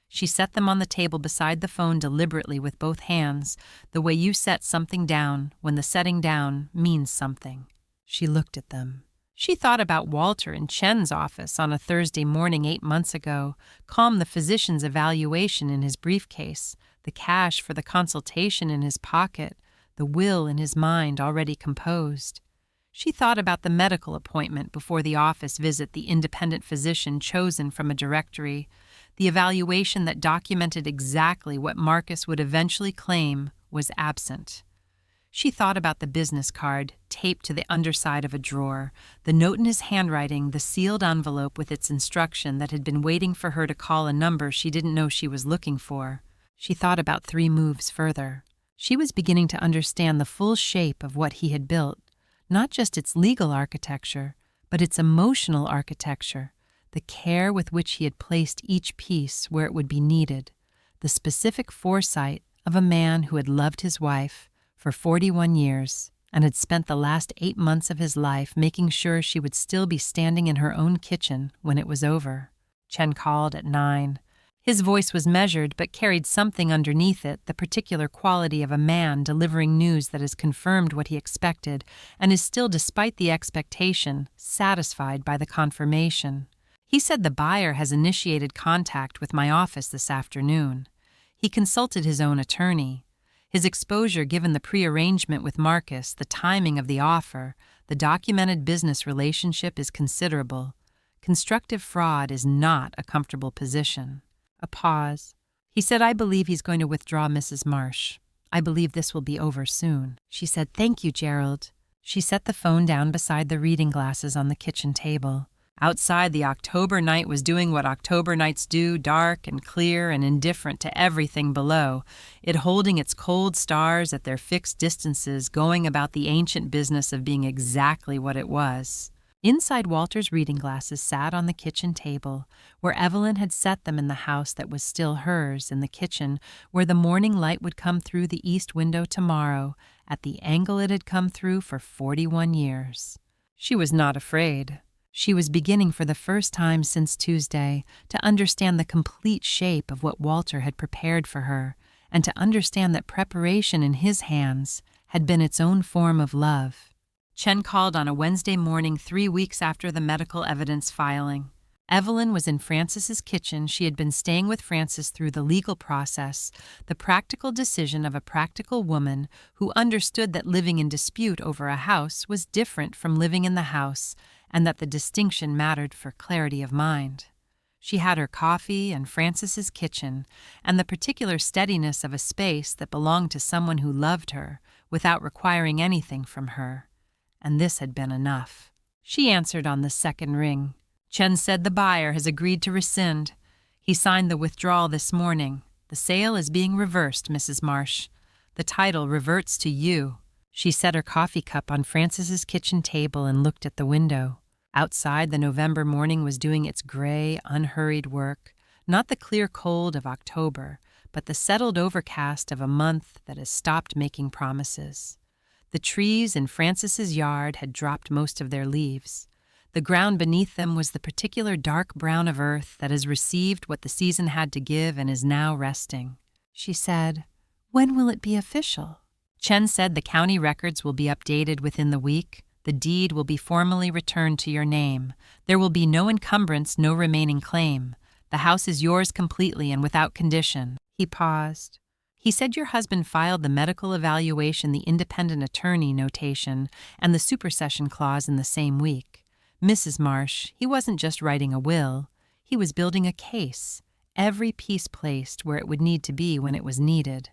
She set them on the table beside the phone deliberately with both hands, the way you set something down when the setting down means something. She looked at them. She thought about Walter in Chen's office on a Thursday morning 8 months ago, calm the physician's evaluation in his briefcase, the cash for the consultation in his pocket, the will in his mind already composed. She thought about the medical appointment before the office visit, the independent physician chosen from a directory, the evaluation that documented exactly what Marcus would eventually claim was absent. She thought about the business card taped to the underside of a drawer, the note in his handwriting, the sealed envelope with its instruction that had been waiting for her to call a number she didn't know she was looking for. She thought about 3 moves further. She was beginning to understand the full shape of what he had built, not just its legal architecture, but its emotional architecture, the care with which he had placed each piece where it would be needed, the specific foresight of a man who had loved his wife for 41 years and had spent the last 8 months of his life making sure she would still be standing in her own kitchen when it was over. Chen called at 9. His voice was measured but carried something underneath it, the particular quality of a man delivering news that has confirmed what he expected and is still, despite the expectation, satisfied by the confirmation. He said the buyer has initiated contact with my office this afternoon. He consulted his own attorney. His exposure given the prearrangement with Marcus, the timing of the offer, the documented business relationship is considerable. Constructive fraud is not a comfortable position. A pause. He said, I believe he's going to withdraw Mrs. Marsh. I believe this will be over soon. She said, thank you, Gerald. She set the phone down beside the reading glasses on the kitchen table. Outside, the October night was doing what October nights do, dark and clear and indifferent to everything below, it holding its cold stars at their fixed distances, going about the ancient business of being exactly what it was. Inside Walter's reading glasses sat on the kitchen table, where Evelyn had set them in the house that was still hers, in the kitchen where the morning light would come through the east window tomorrow, at the angle it had come through for 41 years. She was not afraid. She was beginning for the first time since Tuesday to understand the complete shape of what Walter had prepared for her, and to understand that preparation in his hands had been its own form of love. Chen called on a Wednesday morning 3 weeks after the medical evidence filing. Evelyn was in Francis's kitchen. She had been staying with Francis through the legal process, the practical decision of a practical woman who understood that living in dispute over a house was different from living in the house, and that the distinction mattered for clarity of mind. She had her coffee and Francis's kitchen, and the particular steadiness of a space that belonged to someone who loved her, without requiring anything from her. And this had been enough. She answered on the second ring. Chen said the buyer has agreed to rescind. He signed the withdrawal this morning. The sale is being reversed, Mrs. Marsh. The title reverts to you. She set her coffee cup on Francis's kitchen table and looked at the window. Outside, the November morning was doing its gray, unhurried work, not the clear cold of October, but the settled overcast of a month that has stopped making promises. The trees in Francis's yard had dropped most of their leaves. The ground beneath them was the particular dark brown of earth that has received what the season had to give and is now resting. She said, "When will it be official?" Chen said the county records will be updated within the week. The deed will be formally returned to your name. There will be no encumbrance, no remaining claim. The house is yours completely and without condition. He paused. He said your husband filed the medical evaluation, the independent attorney notation, and the supersession clause in the same week. Mrs. Marsh, he wasn't just writing a will. He was building a case, every piece placed where it would need to be when it was needed.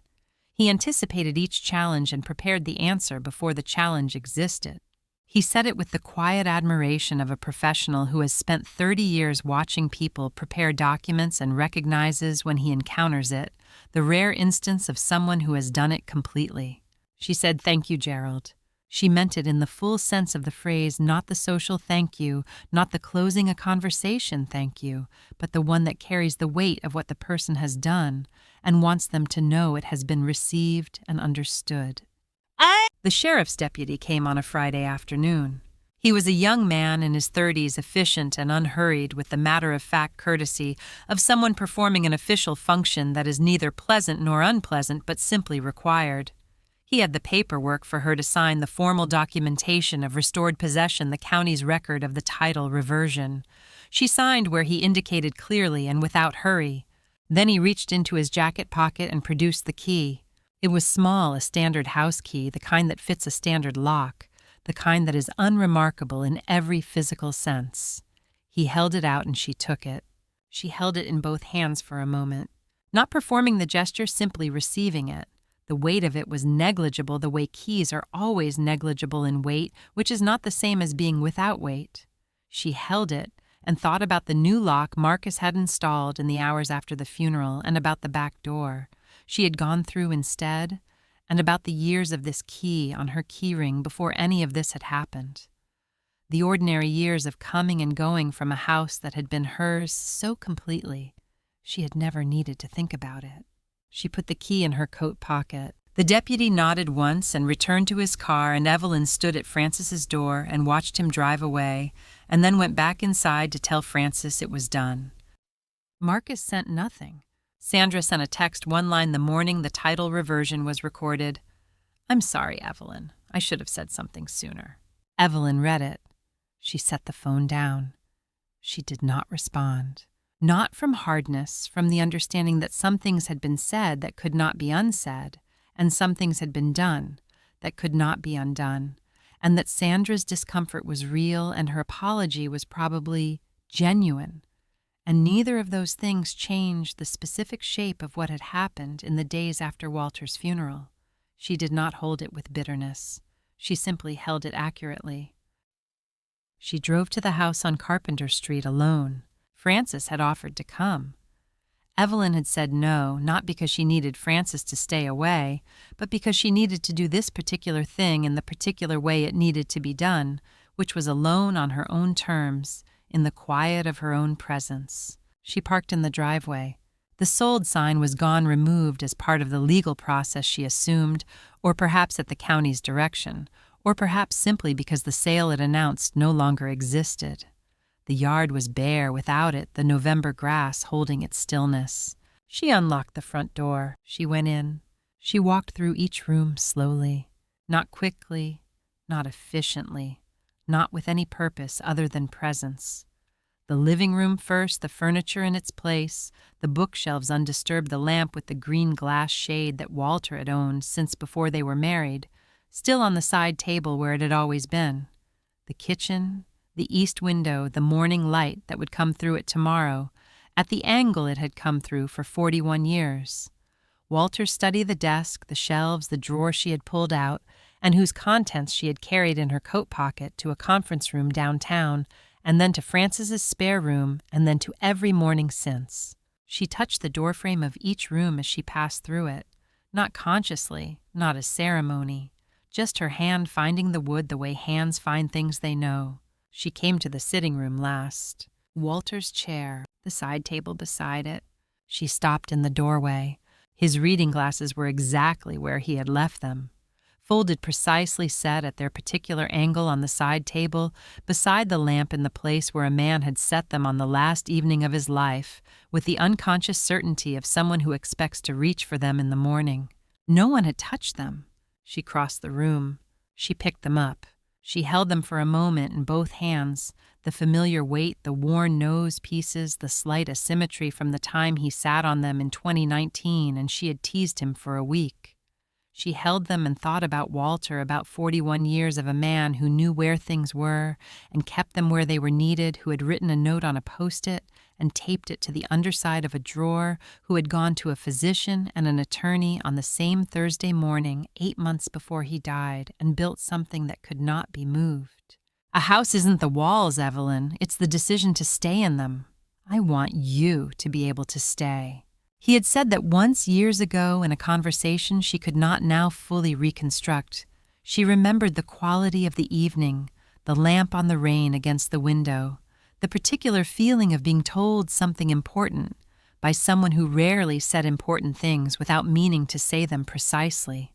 He anticipated each challenge and prepared the answer before the challenge existed. He said it with the quiet admiration of a professional who has spent 30 years watching people prepare documents and recognizes when he encounters it, the rare instance of someone who has done it completely. She said, "Thank you, Gerald." She meant it in the full sense of the phrase, not the social thank you, not the closing a conversation thank you, but the one that carries the weight of what the person has done and wants them to know it has been received and understood. The sheriff's deputy came on a Friday afternoon. He was a young man in his 30s, efficient and unhurried, with the matter-of-fact courtesy of someone performing an official function that is neither pleasant nor unpleasant but simply required. He had the paperwork for her to sign, the formal documentation of restored possession, the county's record of the title reversion. She signed where he indicated clearly and without hurry. Then he reached into his jacket pocket and produced the key. It was small, a standard house key, the kind that fits a standard lock, the kind that is unremarkable in every physical sense. He held it out and she took it. She held it in both hands for a moment, not performing the gesture, simply receiving it. The weight of it was negligible, the way keys are always negligible in weight, which is not the same as being without weight. She held it and thought about the new lock Marcus had installed in the hours after the funeral and about the back door she had gone through instead, and about the years of this key on her keyring before any of this had happened. The ordinary years of coming and going from a house that had been hers so completely, she had never needed to think about it. She put the key in her coat pocket. The deputy nodded once and returned to his car, and Evelyn stood at Francis's door and watched him drive away, and then went back inside to tell Francis it was done. Marcus sent nothing. Sandra sent a text one line the morning the title reversion was recorded. "I'm sorry, Evelyn. I should have said something sooner." Evelyn read it. She set the phone down. She did not respond. Not from hardness, from the understanding that some things had been said that could not be unsaid, and some things had been done that could not be undone, and that Sandra's discomfort was real and her apology was probably genuine. And neither of those things changed the specific shape of what had happened in the days after Walter's funeral. She did not hold it with bitterness. She simply held it accurately. She drove to the house on Carpenter Street alone. Francis had offered to come. Evelyn had said no, not because she needed Francis to stay away, but because she needed to do this particular thing in the particular way it needed to be done, which was alone on her own terms, in the quiet of her own presence. She parked in the driveway. The sold sign was gone, removed as part of the legal process, she assumed, or perhaps at the county's direction, or perhaps simply because the sale it announced no longer existed. The yard was bare without it, the November grass holding its stillness. She unlocked the front door. She went in. She walked through each room slowly, not quickly, not efficiently, not with any purpose other than presence. The living room first, the furniture in its place, the bookshelves undisturbed, the lamp with the green glass shade that Walter had owned since before they were married, still on the side table where it had always been. The kitchen, the east window, the morning light that would come through it tomorrow, at the angle it had come through for 41 years. Walter's study, the desk, the shelves, the drawer she had pulled out, and whose contents she had carried in her coat pocket to a conference room downtown, and then to Francis's spare room, and then to every morning since. She touched the doorframe of each room as she passed through it, not consciously, not as ceremony, just her hand finding the wood the way hands find things they know. She came to the sitting room last. Walter's chair, the side table beside it. She stopped in the doorway. His reading glasses were exactly where he had left them, folded precisely set at their particular angle on the side table, beside the lamp in the place where a man had set them on the last evening of his life, with the unconscious certainty of someone who expects to reach for them in the morning. No one had touched them. She crossed the room. She picked them up. She held them for a moment in both hands, the familiar weight, the worn nose pieces, the slight asymmetry from the time he sat on them in 2019 and she had teased him for a week. She held them and thought about Walter, about 41 years of a man who knew where things were and kept them where they were needed, who had written a note on a Post-it and taped it to the underside of a drawer, who had gone to a physician and an attorney on the same Thursday morning 8 months before he died and built something that could not be moved. A house isn't the walls, Evelyn. It's the decision to stay in them. I want you to be able to stay. He had said that once years ago in a conversation she could not now fully reconstruct. She remembered the quality of the evening, the lamp on the rain against the window, the particular feeling of being told something important by someone who rarely said important things without meaning to say them precisely.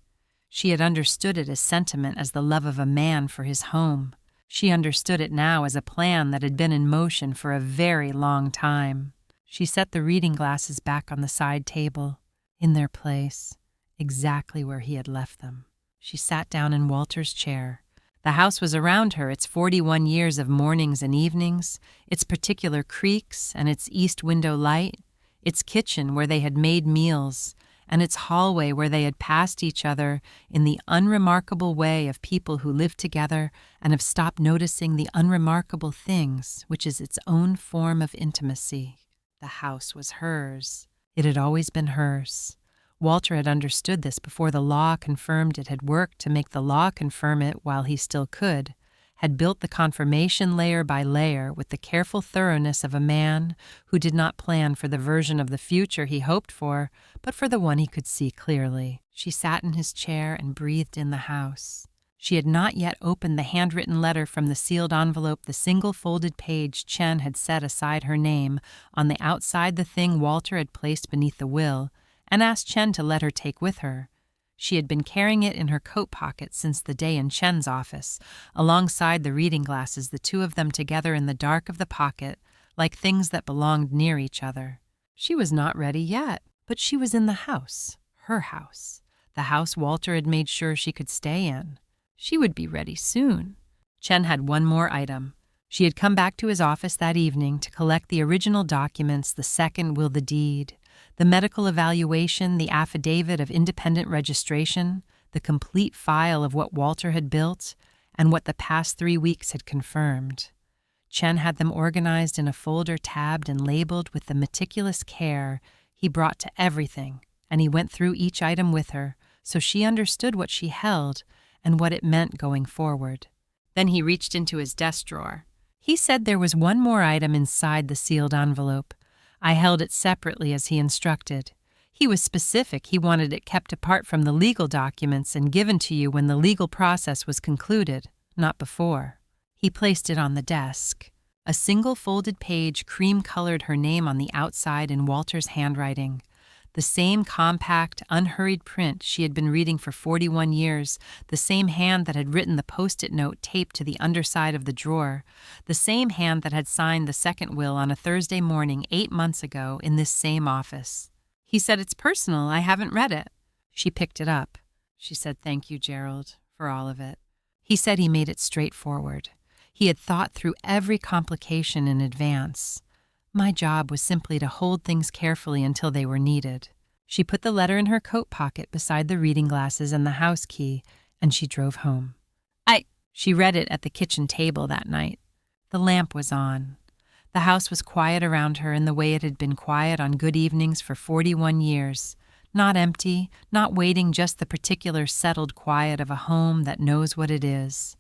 She had understood it as sentiment, as the love of a man for his home. She understood it now as a plan that had been in motion for a very long time. She set the reading glasses back on the side table, in their place, exactly where he had left them. She sat down in Walter's chair. The house was around her, its 41 years of mornings and evenings, its particular creaks and its east window light, its kitchen where they had made meals, and its hallway where they had passed each other in the unremarkable way of people who live together and have stopped noticing the unremarkable things, which is its own form of intimacy. The house was hers. It had always been hers. Walter had understood this before the law confirmed it, had worked to make the law confirm it while he still could, had built the confirmation layer by layer with the careful thoroughness of a man who did not plan for the version of the future he hoped for, but for the one he could see clearly. She sat in his chair and breathed in the house. She had not yet opened the handwritten letter from the sealed envelope, the single folded page Chen had set aside her name, on the outside the thing Walter had placed beneath the will, and asked Chen to let her take with her. She had been carrying it in her coat pocket since the day in Chen's office, alongside the reading glasses, the two of them together in the dark of the pocket, like things that belonged near each other. She was not ready yet, but she was in the house, her house, the house Walter had made sure she could stay in. She would be ready soon. Chen had one more item. She had come back to his office that evening to collect the original documents, the second will, the deed, the medical evaluation, the affidavit of independent registration, the complete file of what Walter had built, and what the past 3 weeks had confirmed. Chen had them organized in a folder tabbed and labeled with the meticulous care he brought to everything, and he went through each item with her, so she understood what she held and what it meant going forward. Then he reached into his desk drawer. He said there was one more item inside the sealed envelope. I held it separately as he instructed. He was specific. He wanted it kept apart from the legal documents and given to you when the legal process was concluded, not before. He placed it on the desk. A single folded page cream-colored her name on the outside in Walter's handwriting. The same compact, unhurried print she had been reading for 41 years, the same hand that had written the post-it note taped to the underside of the drawer, the same hand that had signed the second will on a Thursday morning 8 months ago in this same office. He said, "It's personal, I haven't read it." She picked it up. She said, "Thank you, Gerald, for all of it." He said he made it straightforward. He had thought through every complication in advance. My job was simply to hold things carefully until they were needed. She put the letter in her coat pocket beside the reading glasses and the house key, and she drove home. She read it at the kitchen table that night. The lamp was on. The house was quiet around her in the way it had been quiet on good evenings for 41 years. Not empty, not waiting, just the particular settled quiet of a home that knows what it is.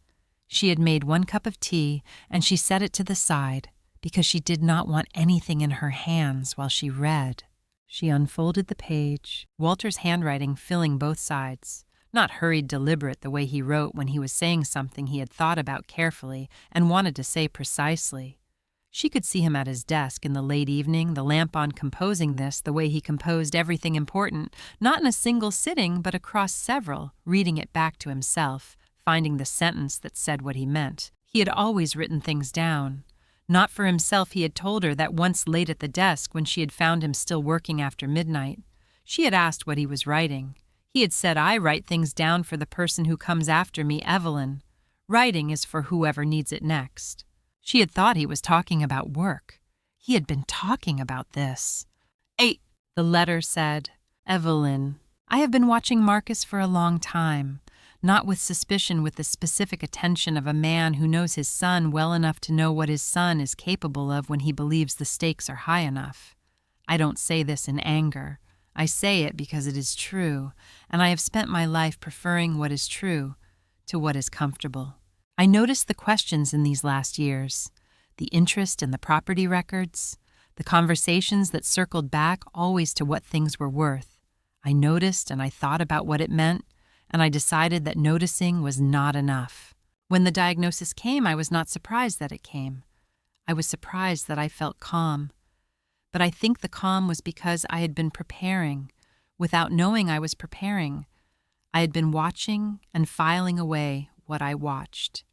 She had made 1 cup of tea, and she set it to the side, because she did not want anything in her hands while she read. She unfolded the page, Walter's handwriting filling both sides, not hurried, deliberate the way he wrote when he was saying something he had thought about carefully and wanted to say precisely. She could see him at his desk in the late evening, the lamp on, composing this the way he composed everything important, not in a single sitting but across several, reading it back to himself, finding the sentence that said what he meant. He had always written things down. Not for himself, he had told her that once late at the desk when she had found him still working after midnight. She had asked what he was writing. He had said, "I write things down for the person who comes after me, Evelyn. Writing is for whoever needs it next." She had thought he was talking about work. He had been talking about this. The letter said, "Evelyn, I have been watching Marcus for a long time. Not with suspicion, with the specific attention of a man who knows his son well enough to know what his son is capable of when he believes the stakes are high enough. I don't say this in anger. I say it because it is true, and I have spent my life preferring what is true to what is comfortable. I noticed the questions in these last years, the interest in the property records, the conversations that circled back always to what things were worth. I noticed and I thought about what it meant, and I decided that noticing was not enough. When the diagnosis came, I was not surprised that it came. I was surprised that I felt calm. But I think the calm was because I had been preparing, without knowing I was preparing. I had been watching and filing away what I watched.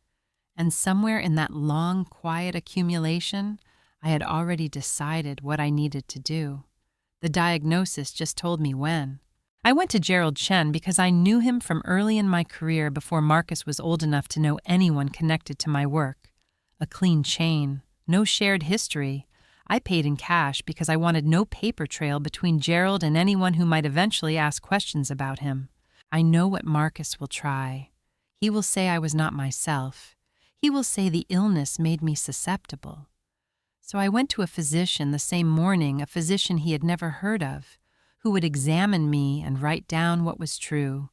And somewhere in that long, quiet accumulation, I had already decided what I needed to do. The diagnosis just told me when. I went to Gerald Chen because I knew him from early in my career before Marcus was old enough to know anyone connected to my work. A clean chain, no shared history. I paid in cash because I wanted no paper trail between Gerald and anyone who might eventually ask questions about him. I know what Marcus will try. He will say I was not myself. He will say the illness made me susceptible. So I went to a physician the same morning, a physician he had never heard of, who would examine me and write down what was true,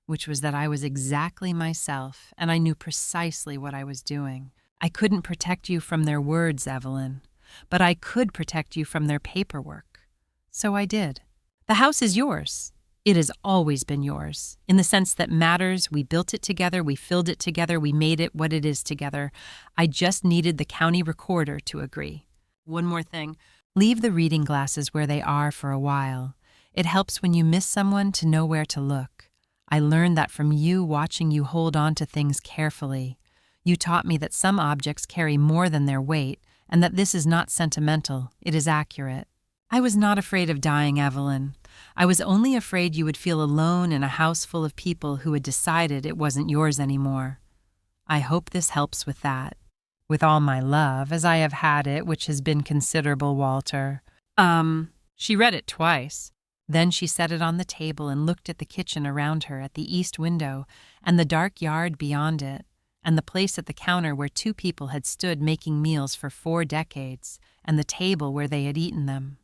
which was that I was exactly myself, and I knew precisely what I was doing. I couldn't protect you from their words, Evelyn, but I could protect you from their paperwork. So I did. The house is yours. It has always been yours, in the sense that matters. We built it together, we filled it together, we made it what it is together. I just needed the county recorder to agree. One more thing. Leave the reading glasses where they are for a while. It helps when you miss someone to know where to look. I learned that from you watching you hold on to things carefully. You taught me that some objects carry more than their weight, and that this is not sentimental, it is accurate. I was not afraid of dying, Evelyn. I was only afraid you would feel alone in a house full of people who had decided it wasn't yours anymore. I hope this helps with that. With all my love, as I have had it, which has been considerable, Walter. She read it twice. Then she set it on the table and looked at the kitchen around her, at the east window, and the dark yard beyond it, and the place at the counter where two people had stood making meals for 4 decades, and the table where they had eaten them.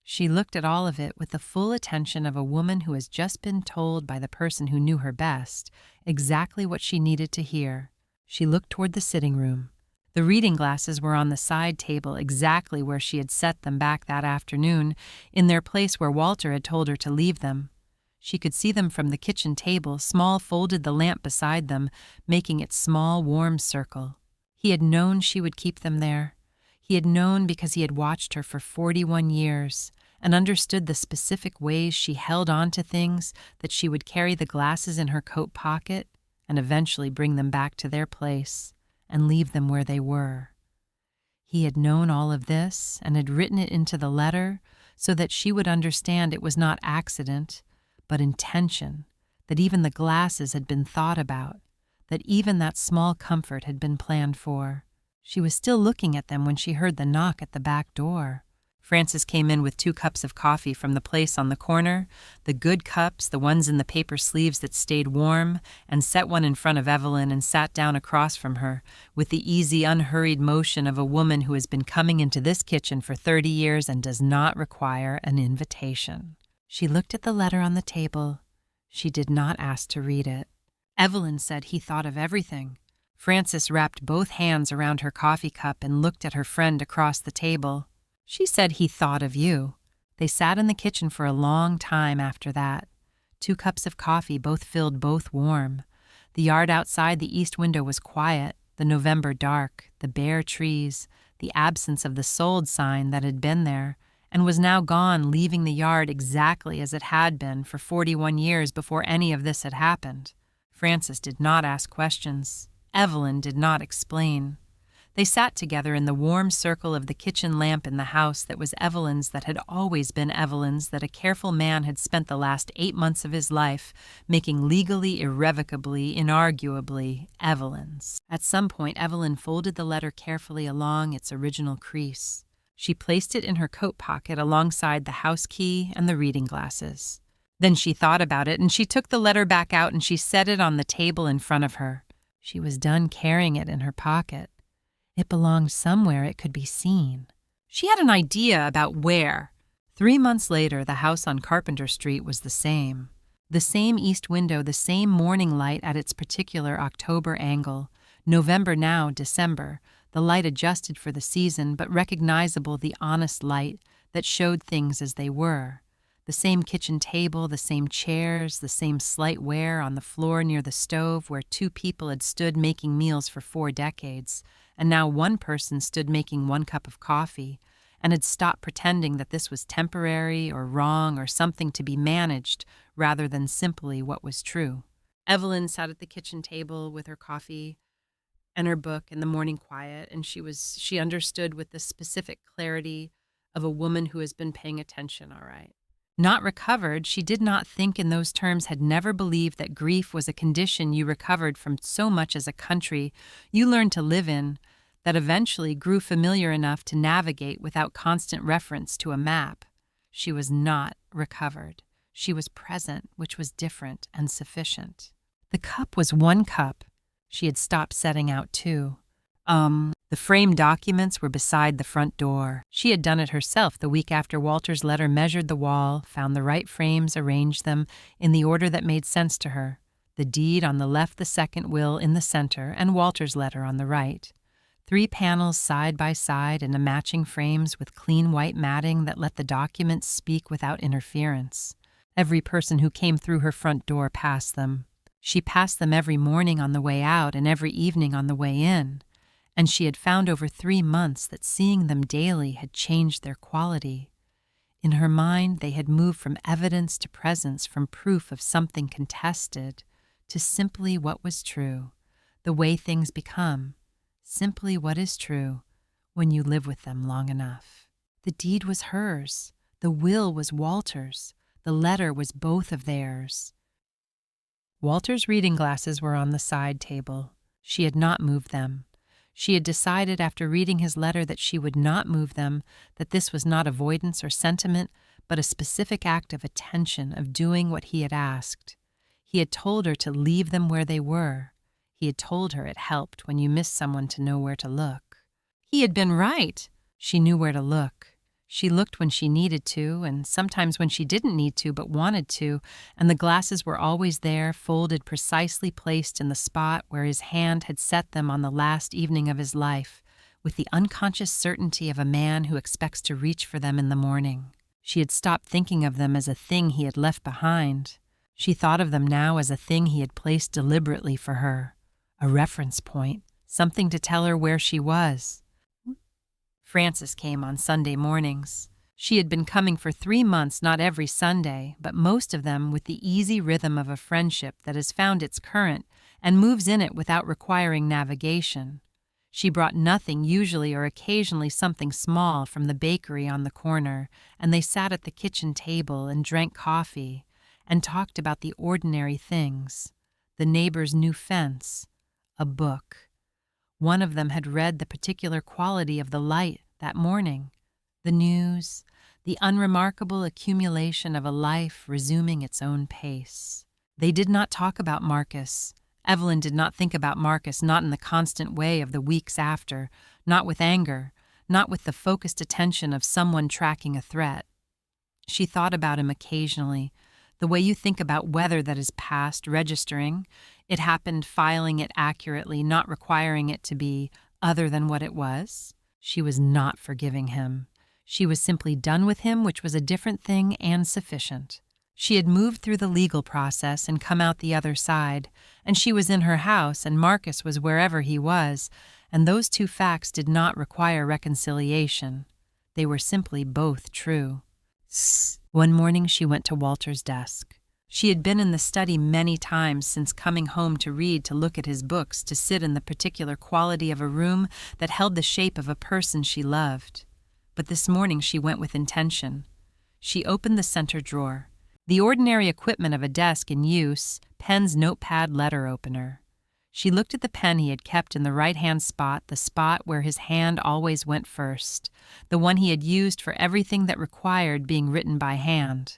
She looked at all of it with the full attention of a woman who has just been told by the person who knew her best exactly what she needed to hear. She looked toward the sitting room. The reading glasses were on the side table exactly where she had set them back that afternoon, in their place where Walter had told her to leave them. She could see them from the kitchen table. Small folded the lamp beside them, making its small, warm circle. He had known she would keep them there. He had known because he had watched her for 41 years and understood the specific ways she held on to things, that she would carry the glasses in her coat pocket and eventually bring them back to their place and leave them where they were. He had known all of this and had written it into the letter so that she would understand it was not accident, but intention, that even the glasses had been thought about, that even that small comfort had been planned for. She was still looking at them when she heard the knock at the back door. Frances came in with 2 cups of coffee from the place on the corner, the good cups, the ones in the paper sleeves that stayed warm, and set one in front of Evelyn and sat down across from her, with the easy, unhurried motion of a woman who has been coming into this kitchen for 30 years and does not require an invitation. She looked at the letter on the table. She did not ask to read it. Evelyn said he thought of everything. Frances wrapped both hands around her coffee cup and looked at her friend across the table. She said he thought of you. They sat in the kitchen for a long time after that. 2 cups of coffee, both filled, both warm. The yard outside the east window was quiet, the November dark, the bare trees, the absence of the sold sign that had been there and was now gone, leaving the yard exactly as it had been for 41 years before any of this had happened. Frances did not ask questions. Evelyn did not explain. They sat together in the warm circle of the kitchen lamp in the house that was Evelyn's, that had always been Evelyn's, that a careful man had spent the last 8 months of his life making legally, irrevocably, inarguably Evelyn's. At some point, Evelyn folded the letter carefully along its original crease. She placed it in her coat pocket alongside the house key and the reading glasses. Then she thought about it, and she took the letter back out and she set it on the table in front of her. She was done carrying it in her pocket. It belonged somewhere it could be seen. She had an idea about where. 3 months later, the house on Carpenter Street was the same. The same east window, the same morning light at its particular October angle. November now, December. The light adjusted for the season, but recognizable, the honest light that showed things as they were. The same kitchen table, the same chairs, the same slight wear on the floor near the stove where 2 people had stood making meals for 4 decades. And now one person stood making 1 cup of coffee and had stopped pretending that this was temporary or wrong or something to be managed rather than simply what was true. Evelyn sat at the kitchen table with her coffee and her book in the morning quiet, and she understood with the specific clarity of a woman who has been paying attention, all right. Not recovered, she did not think in those terms, had never believed that grief was a condition you recovered from so much as a country you learned to live in, that eventually grew familiar enough to navigate without constant reference to a map. She was not recovered. She was present, which was different and sufficient. The cup was 1 cup. She had stopped setting out 2. The framed documents were beside the front door. She had done it herself the week after Walter's letter, measured the wall, found the right frames, arranged them in the order that made sense to her. The deed on the left, the second will in the center, and Walter's letter on the right. 3 panels side by side in a matching frames with clean white matting that let the documents speak without interference. Every person who came through her front door passed them. She passed them every morning on the way out and every evening on the way in. And she had found over 3 months that seeing them daily had changed their quality. In her mind, they had moved from evidence to presence, from proof of something contested to simply what was true, the way things become, simply what is true when you live with them long enough. The deed was hers. The will was Walter's. The letter was both of theirs. Walter's reading glasses were on the side table. She had not moved them. She had decided after reading his letter that she would not move them, that this was not avoidance or sentiment, but a specific act of attention, of doing what he had asked. He had told her to leave them where they were. He had told her it helped when you miss someone to know where to look. He had been right. She knew where to look. She looked when she needed to, and sometimes when she didn't need to but wanted to, and the glasses were always there, folded, precisely placed in the spot where his hand had set them on the last evening of his life, with the unconscious certainty of a man who expects to reach for them in the morning. She had stopped thinking of them as a thing he had left behind. She thought of them now as a thing he had placed deliberately for her, a reference point, something to tell her where she was. Frances came on Sunday mornings. She had been coming for 3 months, not every Sunday, but most of them with the easy rhythm of a friendship that has found its current and moves in it without requiring navigation. She brought nothing, usually or occasionally something small, from the bakery on the corner, and they sat at the kitchen table and drank coffee and talked about the ordinary things, the neighbor's new fence, a book. One of them had read the particular quality of the light that morning, the news, the unremarkable accumulation of a life resuming its own pace. They did not talk about Marcus. Evelyn did not think about Marcus, not in the constant way of the weeks after, not with anger, not with the focused attention of someone tracking a threat. She thought about him occasionally, the way you think about weather that is past, registering. It happened, filing it accurately, not requiring it to be other than what it was. She was not forgiving him. She was simply done with him, which was a different thing and sufficient. She had moved through the legal process and come out the other side, and she was in her house, and Marcus was wherever he was, and those two facts did not require reconciliation. They were simply both true. One morning she went to Walter's desk. She had been in the study many times since coming home to read, to look at his books, to sit in the particular quality of a room that held the shape of a person she loved. But this morning she went with intention. She opened the center drawer, the ordinary equipment of a desk in use, pen's notepad letter opener. She looked at the pen he had kept in the right-hand spot, the spot where his hand always went first, the one he had used for everything that required being written by hand.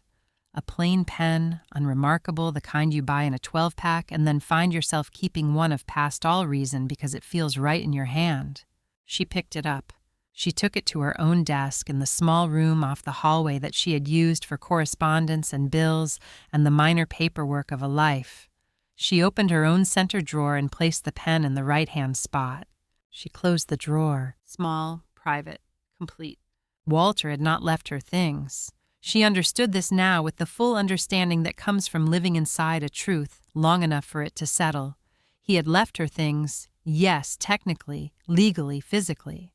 A plain pen, unremarkable, the kind you buy in a 12-pack and then find yourself keeping one of past all reason because it feels right in your hand. She picked it up. She took it to her own desk in the small room off the hallway that she had used for correspondence and bills and the minor paperwork of a life. She opened her own center drawer and placed the pen in the right-hand spot. She closed the drawer. Small, private, complete. Walter had not left her things. She understood this now with the full understanding that comes from living inside a truth long enough for it to settle. He had left her things, yes, technically, legally, physically.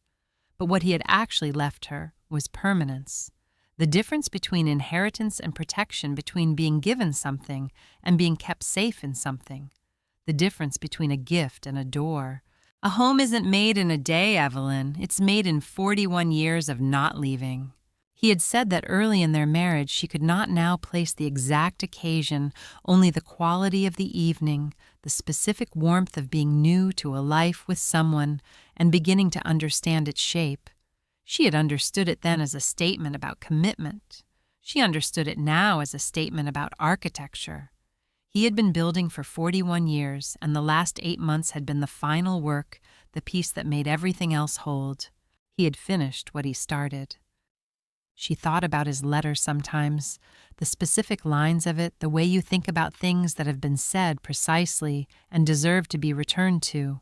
But what he had actually left her was permanence. The difference between inheritance and protection, between being given something and being kept safe in something. The difference between a gift and a door. A home isn't made in a day, Evelyn. It's made in 41 years of not leaving. He had said that early in their marriage she could not now place the exact occasion, only the quality of the evening, the specific warmth of being new to a life with someone and beginning to understand its shape. She had understood it then as a statement about commitment. She understood it now as a statement about architecture. He had been building for 41 years, and the last 8 months had been the final work, the piece that made everything else hold. He had finished what he started. She thought about his letter sometimes, the specific lines of it, the way you think about things that have been said precisely and deserve to be returned to.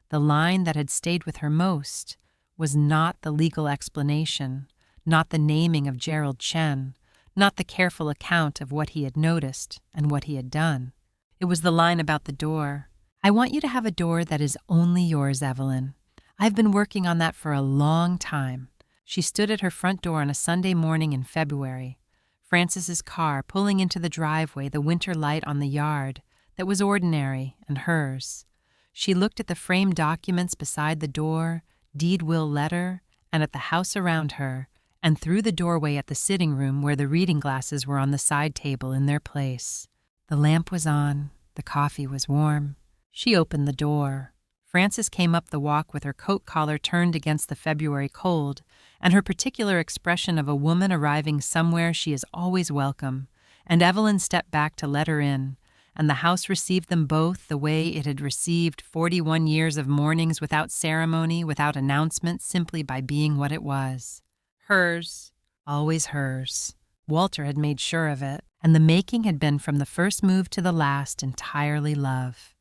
The line that had stayed with her most was not the legal explanation, not the naming of Gerald Chen, not the careful account of what he had noticed and what he had done. It was the line about the door. I want you to have a door that is only yours, Evelyn. I've been working on that for a long time. She stood at her front door on a Sunday morning in February, Frances's car pulling into the driveway, the winter light on the yard that was ordinary and hers. She looked at the framed documents beside the door, deed will letter, and at the house around her, and through the doorway at the sitting room where the reading glasses were on the side table in their place. The lamp was on, the coffee was warm. She opened the door. Frances came up the walk with her coat collar turned against the February cold, and her particular expression of a woman arriving somewhere she is always welcome, and Evelyn stepped back to let her in, and the house received them both the way it had received 41 years of mornings without ceremony, without announcement, simply by being what it was. Hers, always hers. Walter had made sure of it, and the making had been from the first move to the last entirely love.